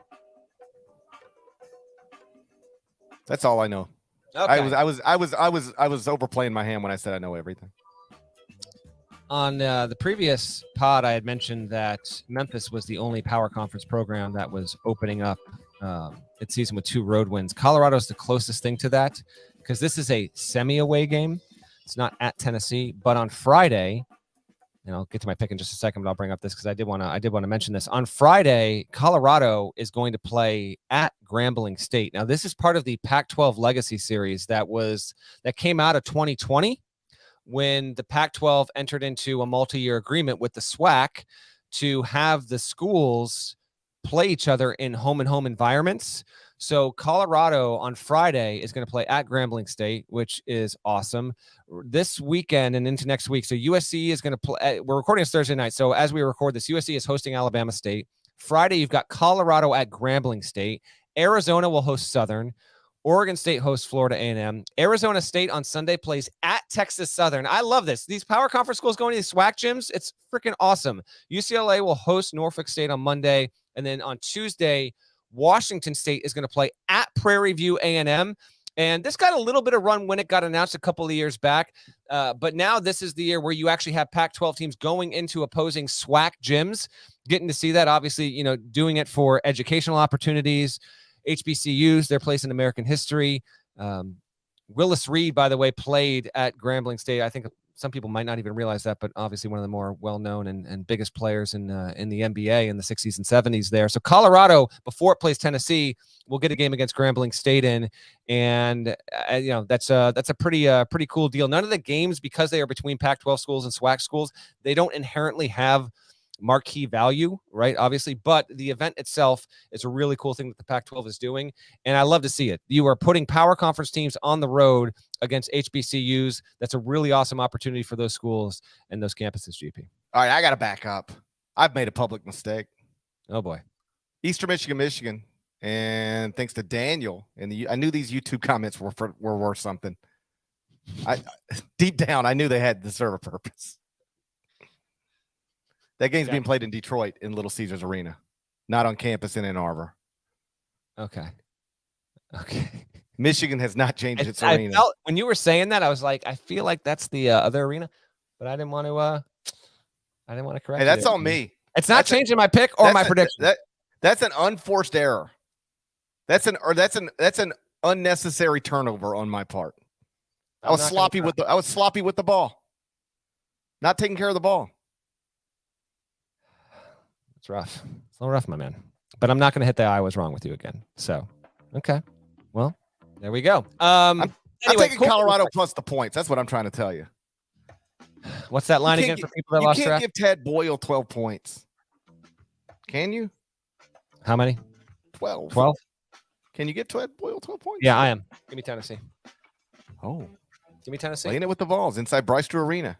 That's all I know. Okay. I was overplaying my hand when I said I know everything. On the previous pod, I had mentioned that Memphis was the only power conference program that was opening up its season with 2 road wins. Colorado's the closest thing to that because this is a semi-away game. It's not at Tennessee, but on Friday, and I'll get to my pick in just a second, but I'll bring up this because I did want to mention this. On Friday, Colorado is going to play at Grambling State. Now, this is part of the Pac-12 Legacy Series that came out of 2020 when the Pac-12 entered into a multi-year agreement with the SWAC to have the schools play each other in home-and-home environments. So Colorado on Friday is going to play at Grambling State, which is awesome. This weekend and into next week, so USC is going to play. We're recording this Thursday night, so as we record this, USC is hosting Alabama State. Friday, you've got Colorado at Grambling State. Arizona will host Southern. Oregon State hosts Florida A&M. Arizona State on Sunday plays at Texas Southern. I love this. These power conference schools going to these SWAC gyms, it's freaking awesome. UCLA will host Norfolk State on Monday, and then on Tuesday, Washington State is going to play at Prairie View A&M. And this got a little bit of run when it got announced a couple of years back. But now this is the year where you actually have Pac-12 teams going into opposing SWAC gyms, getting to see that, obviously, doing it for educational opportunities. HBCUs, their place in American history. Willis Reed, by the way, played at Grambling State. I think some people might not even realize that, but obviously one of the more well-known and biggest players in the NBA in the 60s and 70s there. So Colorado, before it plays Tennessee, will get a game against Grambling State in, and that's a pretty cool deal. None of the games, because they are between Pac-12 schools and SWAC schools, they don't inherently have marquee value, right? Obviously, but the event itself is a really cool thing that the Pac-12 is doing, and I love to see it. You are putting power conference teams on the road against HBCUs. That's a really awesome opportunity for those schools and those campuses, GP. All right, I got to back up. I've made a public mistake. Oh, boy. Eastern Michigan, and thanks to Daniel, I knew these YouTube comments were worth something. Deep down, I knew they had to serve a purpose. That game's being played in Detroit in Little Caesars Arena, not on campus in Ann Arbor. Okay. Michigan has not changed its arena. When you were saying that, I was like, I feel like that's the other arena, but I didn't want to correct. Hey, that's you. on me. It's not changing my pick or my prediction. That's an unforced error. That's an unnecessary turnover on my part. I was sloppy with the ball. Not taking care of the ball. It's rough. It's a little rough, my man. But I'm not going to hit the I was wrong with you again. So, okay. Well, there we go. I'm taking Colorado plus the points. That's what I'm trying to tell you. What's that line again for people that lost track? You can't give Ted Boyle 12 points. Can you? How many? 12. 12? Can you get Ted Boyle 12 points? Yeah, I am. Give me Tennessee. Oh. Give me Tennessee. Playing it with the Vols inside Bryce Drew Arena.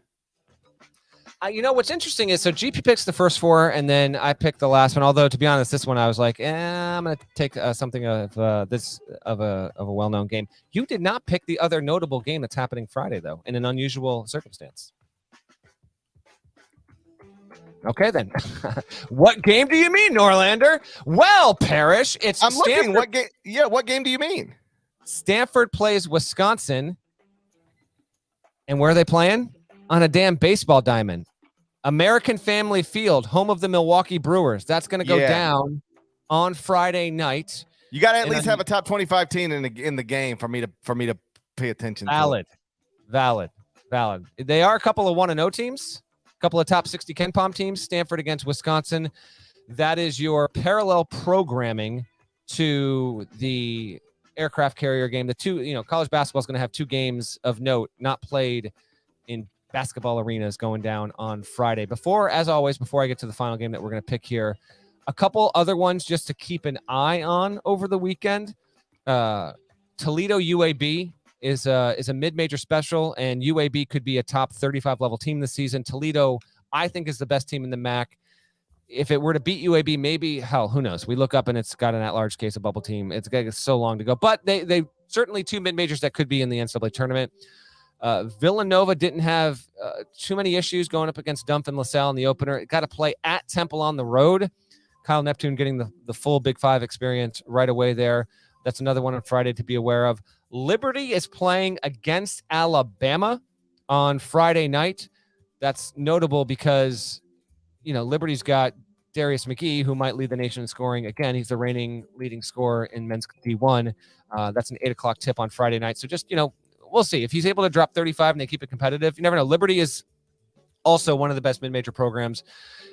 What's interesting is, so GP picks the first 4, and then I picked the last one. Although, to be honest, this one I was like, I'm going to take something of a well-known game. You did not pick the other notable game that's happening Friday, though, in an unusual circumstance. Okay, then. What game do you mean, Norlander? Well, Parrish, it's I'm Stanford. looking. What game? Yeah, what game do you mean? Stanford plays Wisconsin, and where are they playing? On a damn baseball diamond. American Family Field, home of the Milwaukee Brewers. That's going to go down on Friday night. You got to at least have a top 25 team in the game for me to pay attention to. Valid. They are a couple of 1-0 teams, a couple of top 60 KenPom teams. Stanford against Wisconsin. that is your parallel programming to the aircraft carrier game. The two, college basketball is going to have 2 games of note not played in basketball arenas going down on Friday. Before I get to the final game that we're going to pick here, a couple other ones just to keep an eye on over the weekend. Toledo UAB is a mid-major special, and UAB could be a top 35 level team this season. Toledo, I think, is the best team in the MAC. If it were to beat UAB, maybe, hell, who knows? We look up and it's got an at-large case of bubble team. It's got so long to go. But they certainly 2 mid-majors that could be in the NCAA tournament. Villanova didn't have too many issues going up against Dump and LaSalle in the opener. It got to play at Temple on the road. Kyle Neptune getting the full Big Five experience right away there. That's another one on Friday to be aware of. Liberty is playing against Alabama on Friday night. That's notable because, Liberty's got Darius McGee, who might lead the nation in scoring. Again, he's the reigning leading scorer in men's D1. That's an 8 o'clock tip on Friday night. So just, we'll see. If he's able to drop 35 and they keep it competitive, you never know. Liberty is also one of the best mid-major programs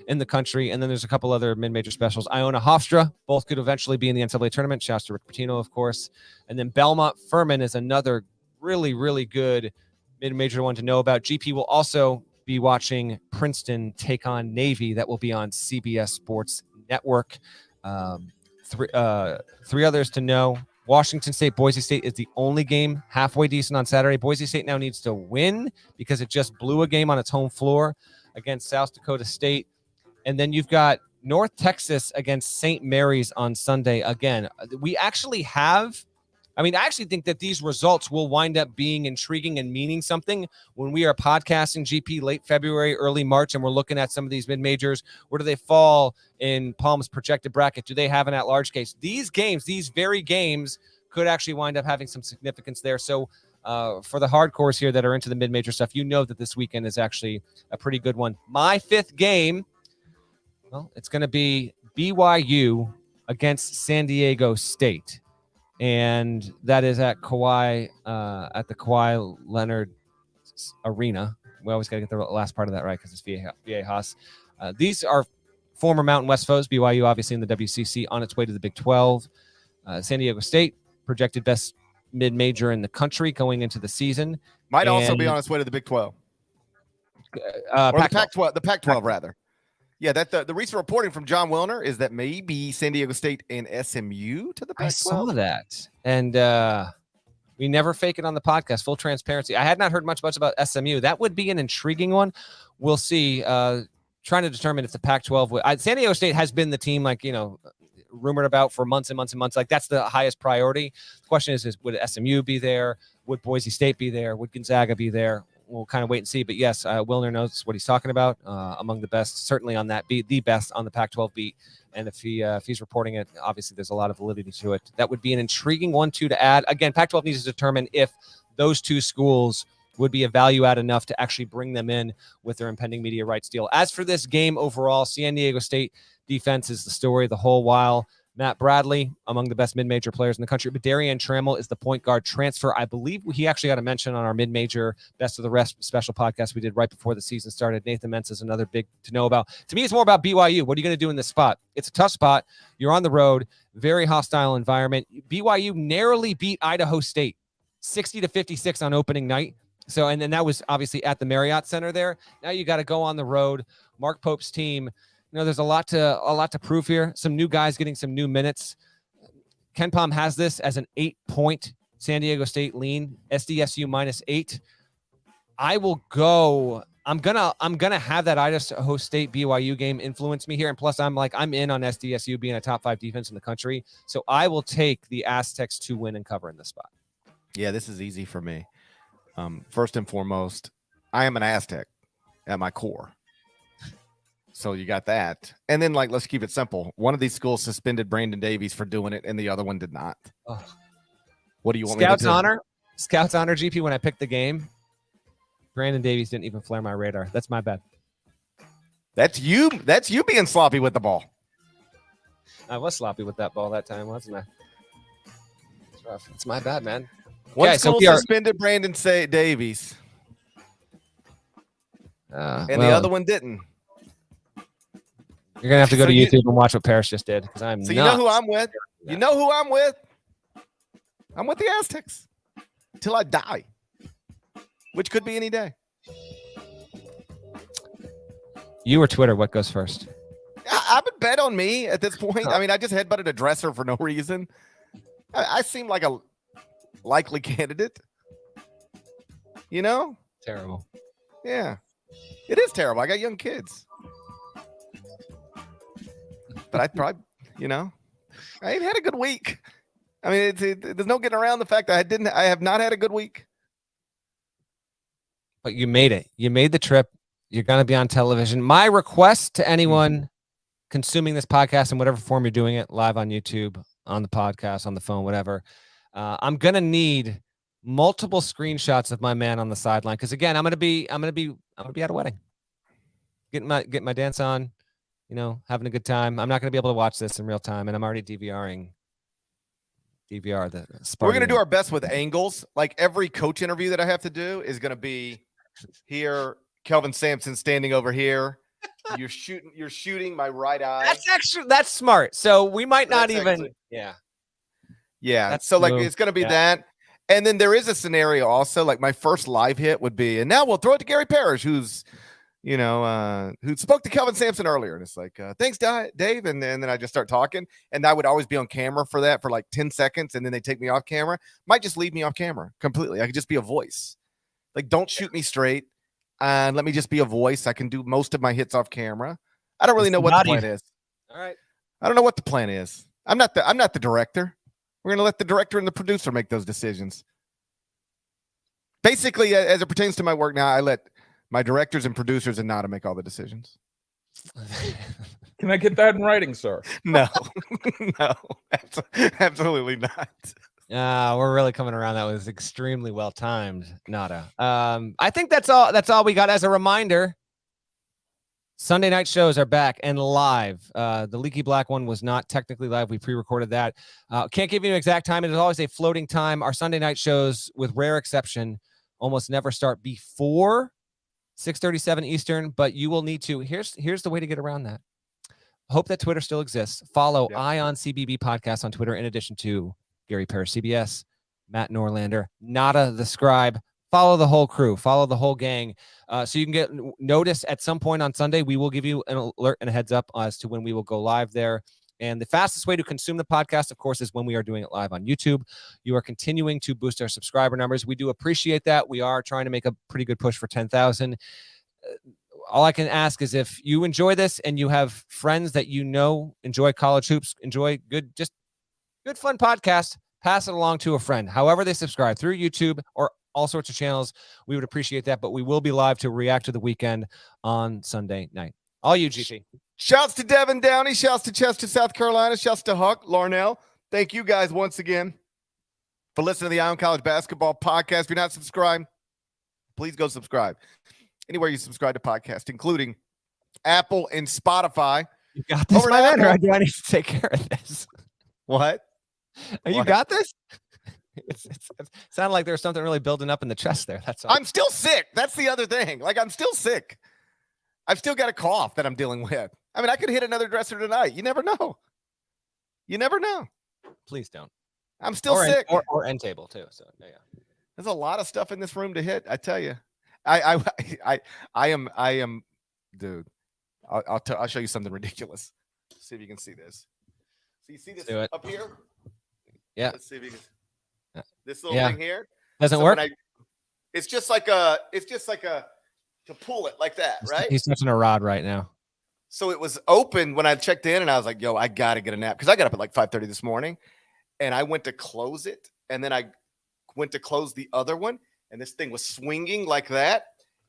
in the country. And then there's a couple other mid-major specials. Iona Hofstra, both could eventually be in the NCAA tournament. Shouts to Rick Pitino, of course. And then Belmont Furman is another really, really good mid-major one to know about. GP will also be watching Princeton take on Navy. That will be on CBS Sports Network. 3 others to know. Washington State, Boise State is the only game halfway decent on Saturday. Boise State now needs to win because it just blew a game on its home floor against South Dakota State. And then you've got North Texas against St. Mary's on Sunday. Again, I actually think that these results will wind up being intriguing and meaning something when we are podcasting GP late February, early March, and we're looking at some of these mid-majors. Where do they fall in Palm's projected bracket? Do they have an at-large case? These very games, could actually wind up having some significance there. So for the hardcores here that are into the mid-major stuff, that this weekend is actually a pretty good one. My 5th game, well, it's going to be BYU against San Diego State. And that is at the Kawhi Leonard Arena. We always got to get the last part of that right because it's Viejas. These are former Mountain West foes. BYU, obviously, in the WCC, on its way to the Big 12. San Diego State, projected best mid-major in the country going into the season. Might also be on its way to the Big 12. Or the Pac-12, Pac-12 rather. Yeah, that the recent reporting from John Wilner is that maybe San Diego State and SMU to the Pac-12. I saw that, and we never fake it on the podcast. Full transparency. I had not heard much about SMU. That would be an intriguing one. We'll see. Trying to determine if the Pac-12 San Diego State has been the team, rumored about for months and months and months. That's the highest priority. The question is would SMU be there? Would Boise State be there? Would Gonzaga be there? We'll kind of wait and see. But yes, Wilner knows what he's talking about. Among the best, certainly on that beat, the best on the Pac-12 beat. And if he's reporting it, obviously there's a lot of validity to it. That would be an intriguing one to add. Again, Pac-12 needs to determine if those 2 schools would be a value add enough to actually bring them in with their impending media rights deal. As for this game overall, San Diego State defense is the story the whole while. Matt Bradley, among the best mid-major players in the country. But Darian Trammell is the point guard transfer. I believe he actually got a mention on our mid-major Best of the Rest special podcast we did right before the season started. Nathan Mentz is another big to know about. To me, it's more about BYU. What are you going to do in this spot? It's a tough spot. You're on the road, very hostile environment. BYU narrowly beat Idaho State 60-56 on opening night. So, and then that was obviously at the Marriott Center there. Now you got to go on the road. Mark Pope's team, there's a lot to prove here. Some new guys getting some new minutes. Ken Pom has this as an 8-point San Diego State lean, SDSU -8. I will go. I'm gonna have that Idaho State BYU game influence me here, and plus I'm in on SDSU being a top 5 defense in the country. So I will take the Aztecs to win and cover in this spot. Yeah, this is easy for me. First and foremost, I am an Aztec at my core. So you got that. And then, let's keep it simple. One of these schools suspended Brandon Davies for doing it, and the other one did not. Oh. What do you want me to do? Scouts honor, GP, when I picked the game, Brandon Davies didn't even flare my radar. That's my bad. That's you being sloppy with the ball. I was sloppy with that ball that time, wasn't I? It's rough. It's my bad, man. One school suspended Brandon Davies. And the other one didn't. You're gonna have to go So to you- YouTube and watch what Parrish just did because I'm So not. you know who I'm with? You know who I'm with? I'm with the Aztecs till I die, which could be any day. You or Twitter? What goes first? I would bet on me at this point. I mean, I just headbutted a dresser for no reason. I seem like a likely candidate. You know? Terrible. Yeah. It is terrible. I got young kids. But I'd probably, I ain't had a good week. I mean, there's no getting around the fact that I have not had a good week. But you made it. You made the trip. You're going to be on television. My request to anyone consuming this podcast in whatever form you're doing it, live on YouTube, on the podcast, on the phone, whatever, I'm going to need multiple screenshots of my man on the sideline. Because again, I'm going to be at a wedding, getting my dance on, having a good time. I'm not going to be able to watch this in real time, and I'm already DVR the We're going to do our best with angles. Like every coach interview that I have to do is going to be here. Kelvin Sampson standing over here. You're shooting my right eye. That's smart. So we might not That's even. actually- Yeah. So like move. it's going to be Yeah. that. And then there is a scenario also, like my first live hit would be, and now we'll throw it to Gary Parrish, who's, who spoke to Kelvin Sampson earlier. And it's like, thanks, Dave. And then I just start talking. And I would always be on camera for that for like 10 seconds. And then they take me off camera. Might just leave me off camera completely. I could just be a voice. Like, don't shoot me straight. And let me just be a voice. I can do most of my hits off camera. I don't really know what the plan is. All right. I don't know what the plan is. I'm not the director. We're going to let the director and the producer make those decisions. Basically, as it pertains to my work now, I let my directors and producers and Nada make all the decisions. Can I get that in writing, sir? No, no, absolutely not. We're really coming around. That was extremely well timed, Nada. I think that's all. That's all we got. As a reminder, Sunday night shows are back and live. The Leaky Black one was not technically live. We pre-recorded that. Can't give you an exact time. It is always a floating time. Our Sunday night shows, with rare exception, almost never start before 6:37 Eastern. But you will need to. Here's the way to get around that. Hope that Twitter still exists. Follow Ion CBB Podcast on Twitter, in addition to Gary Parrish CBS, Matt Norlander, Nada the Scribe. Follow the whole crew. Follow the whole gang. So you can get notice at some point on Sunday. We will give you an alert and a heads up as to when we will go live there. And the fastest way to consume the podcast, of course, is when we are doing it live on YouTube. You are continuing to boost our subscriber numbers. We do appreciate that. We are trying to make a pretty good push for 10,000. All I can ask is, if you enjoy this and you have friends that enjoy college hoops, enjoy good fun podcast, pass it along to a friend. However they subscribe, through YouTube or all sorts of channels, we would appreciate that. But we will be live to react to the weekend on Sunday night. All you, GP. Shouts to Devin Downey. Shouts to Chester, South Carolina. Shouts to Huck, Larnell. Thank you guys once again for listening to the Ion College Basketball Podcast. If you're not subscribed, please go subscribe. Anywhere you subscribe to podcasts, including Apple and Spotify. You got this, Over my to man, or Apple. do I need to take care of this? What? You What? got this? It sounded like there was something really building up in the chest there. That's all. I'm still sick. That's the other thing. Like, I'm still sick. I've still got a cough that I'm dealing with. I mean, I could hit another dresser tonight. You never know. You never know. Please don't. I'm still Or sick. or end table too. So yeah. There's a lot of stuff in this room to hit. I tell you. I am, dude. I'll show you something ridiculous. See if you can see this. So you see this do it. up here? Yeah. Let's see if you can. This little Yeah. thing here. Doesn't So work. when it's just like a to pull it like that, right? He's touching a rod right now. So it was open when I checked in, and I was like, yo, I got to get a nap, because I got up at like 5:30 this morning, and I went to close it, and then I went to close the other one, and this thing was swinging like that,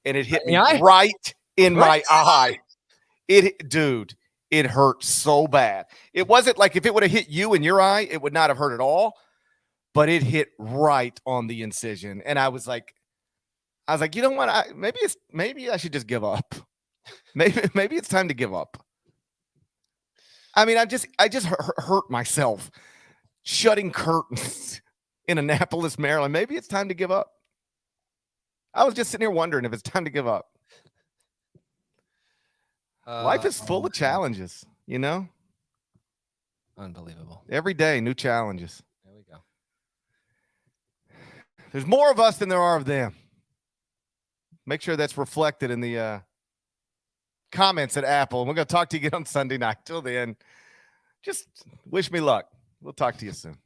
and it hit me right in my eye. Dude, it hurt so bad. It wasn't like, if it would have hit you in your eye, it would not have hurt at all, but it hit right on the incision. And I was like, you know what? Maybe I should just give up. Maybe it's time to give up. I mean, I just hurt myself shutting curtains in Annapolis, Maryland. Maybe it's time to give up. I was just sitting here wondering if it's time to give up. Life is full of challenges, you know? Unbelievable. Every day, new challenges. There we go. There's more of us than there are of them. Make sure that's reflected in the comments at Apple. And we're going to talk to you again on Sunday night. Till then, just wish me luck. We'll talk to you soon.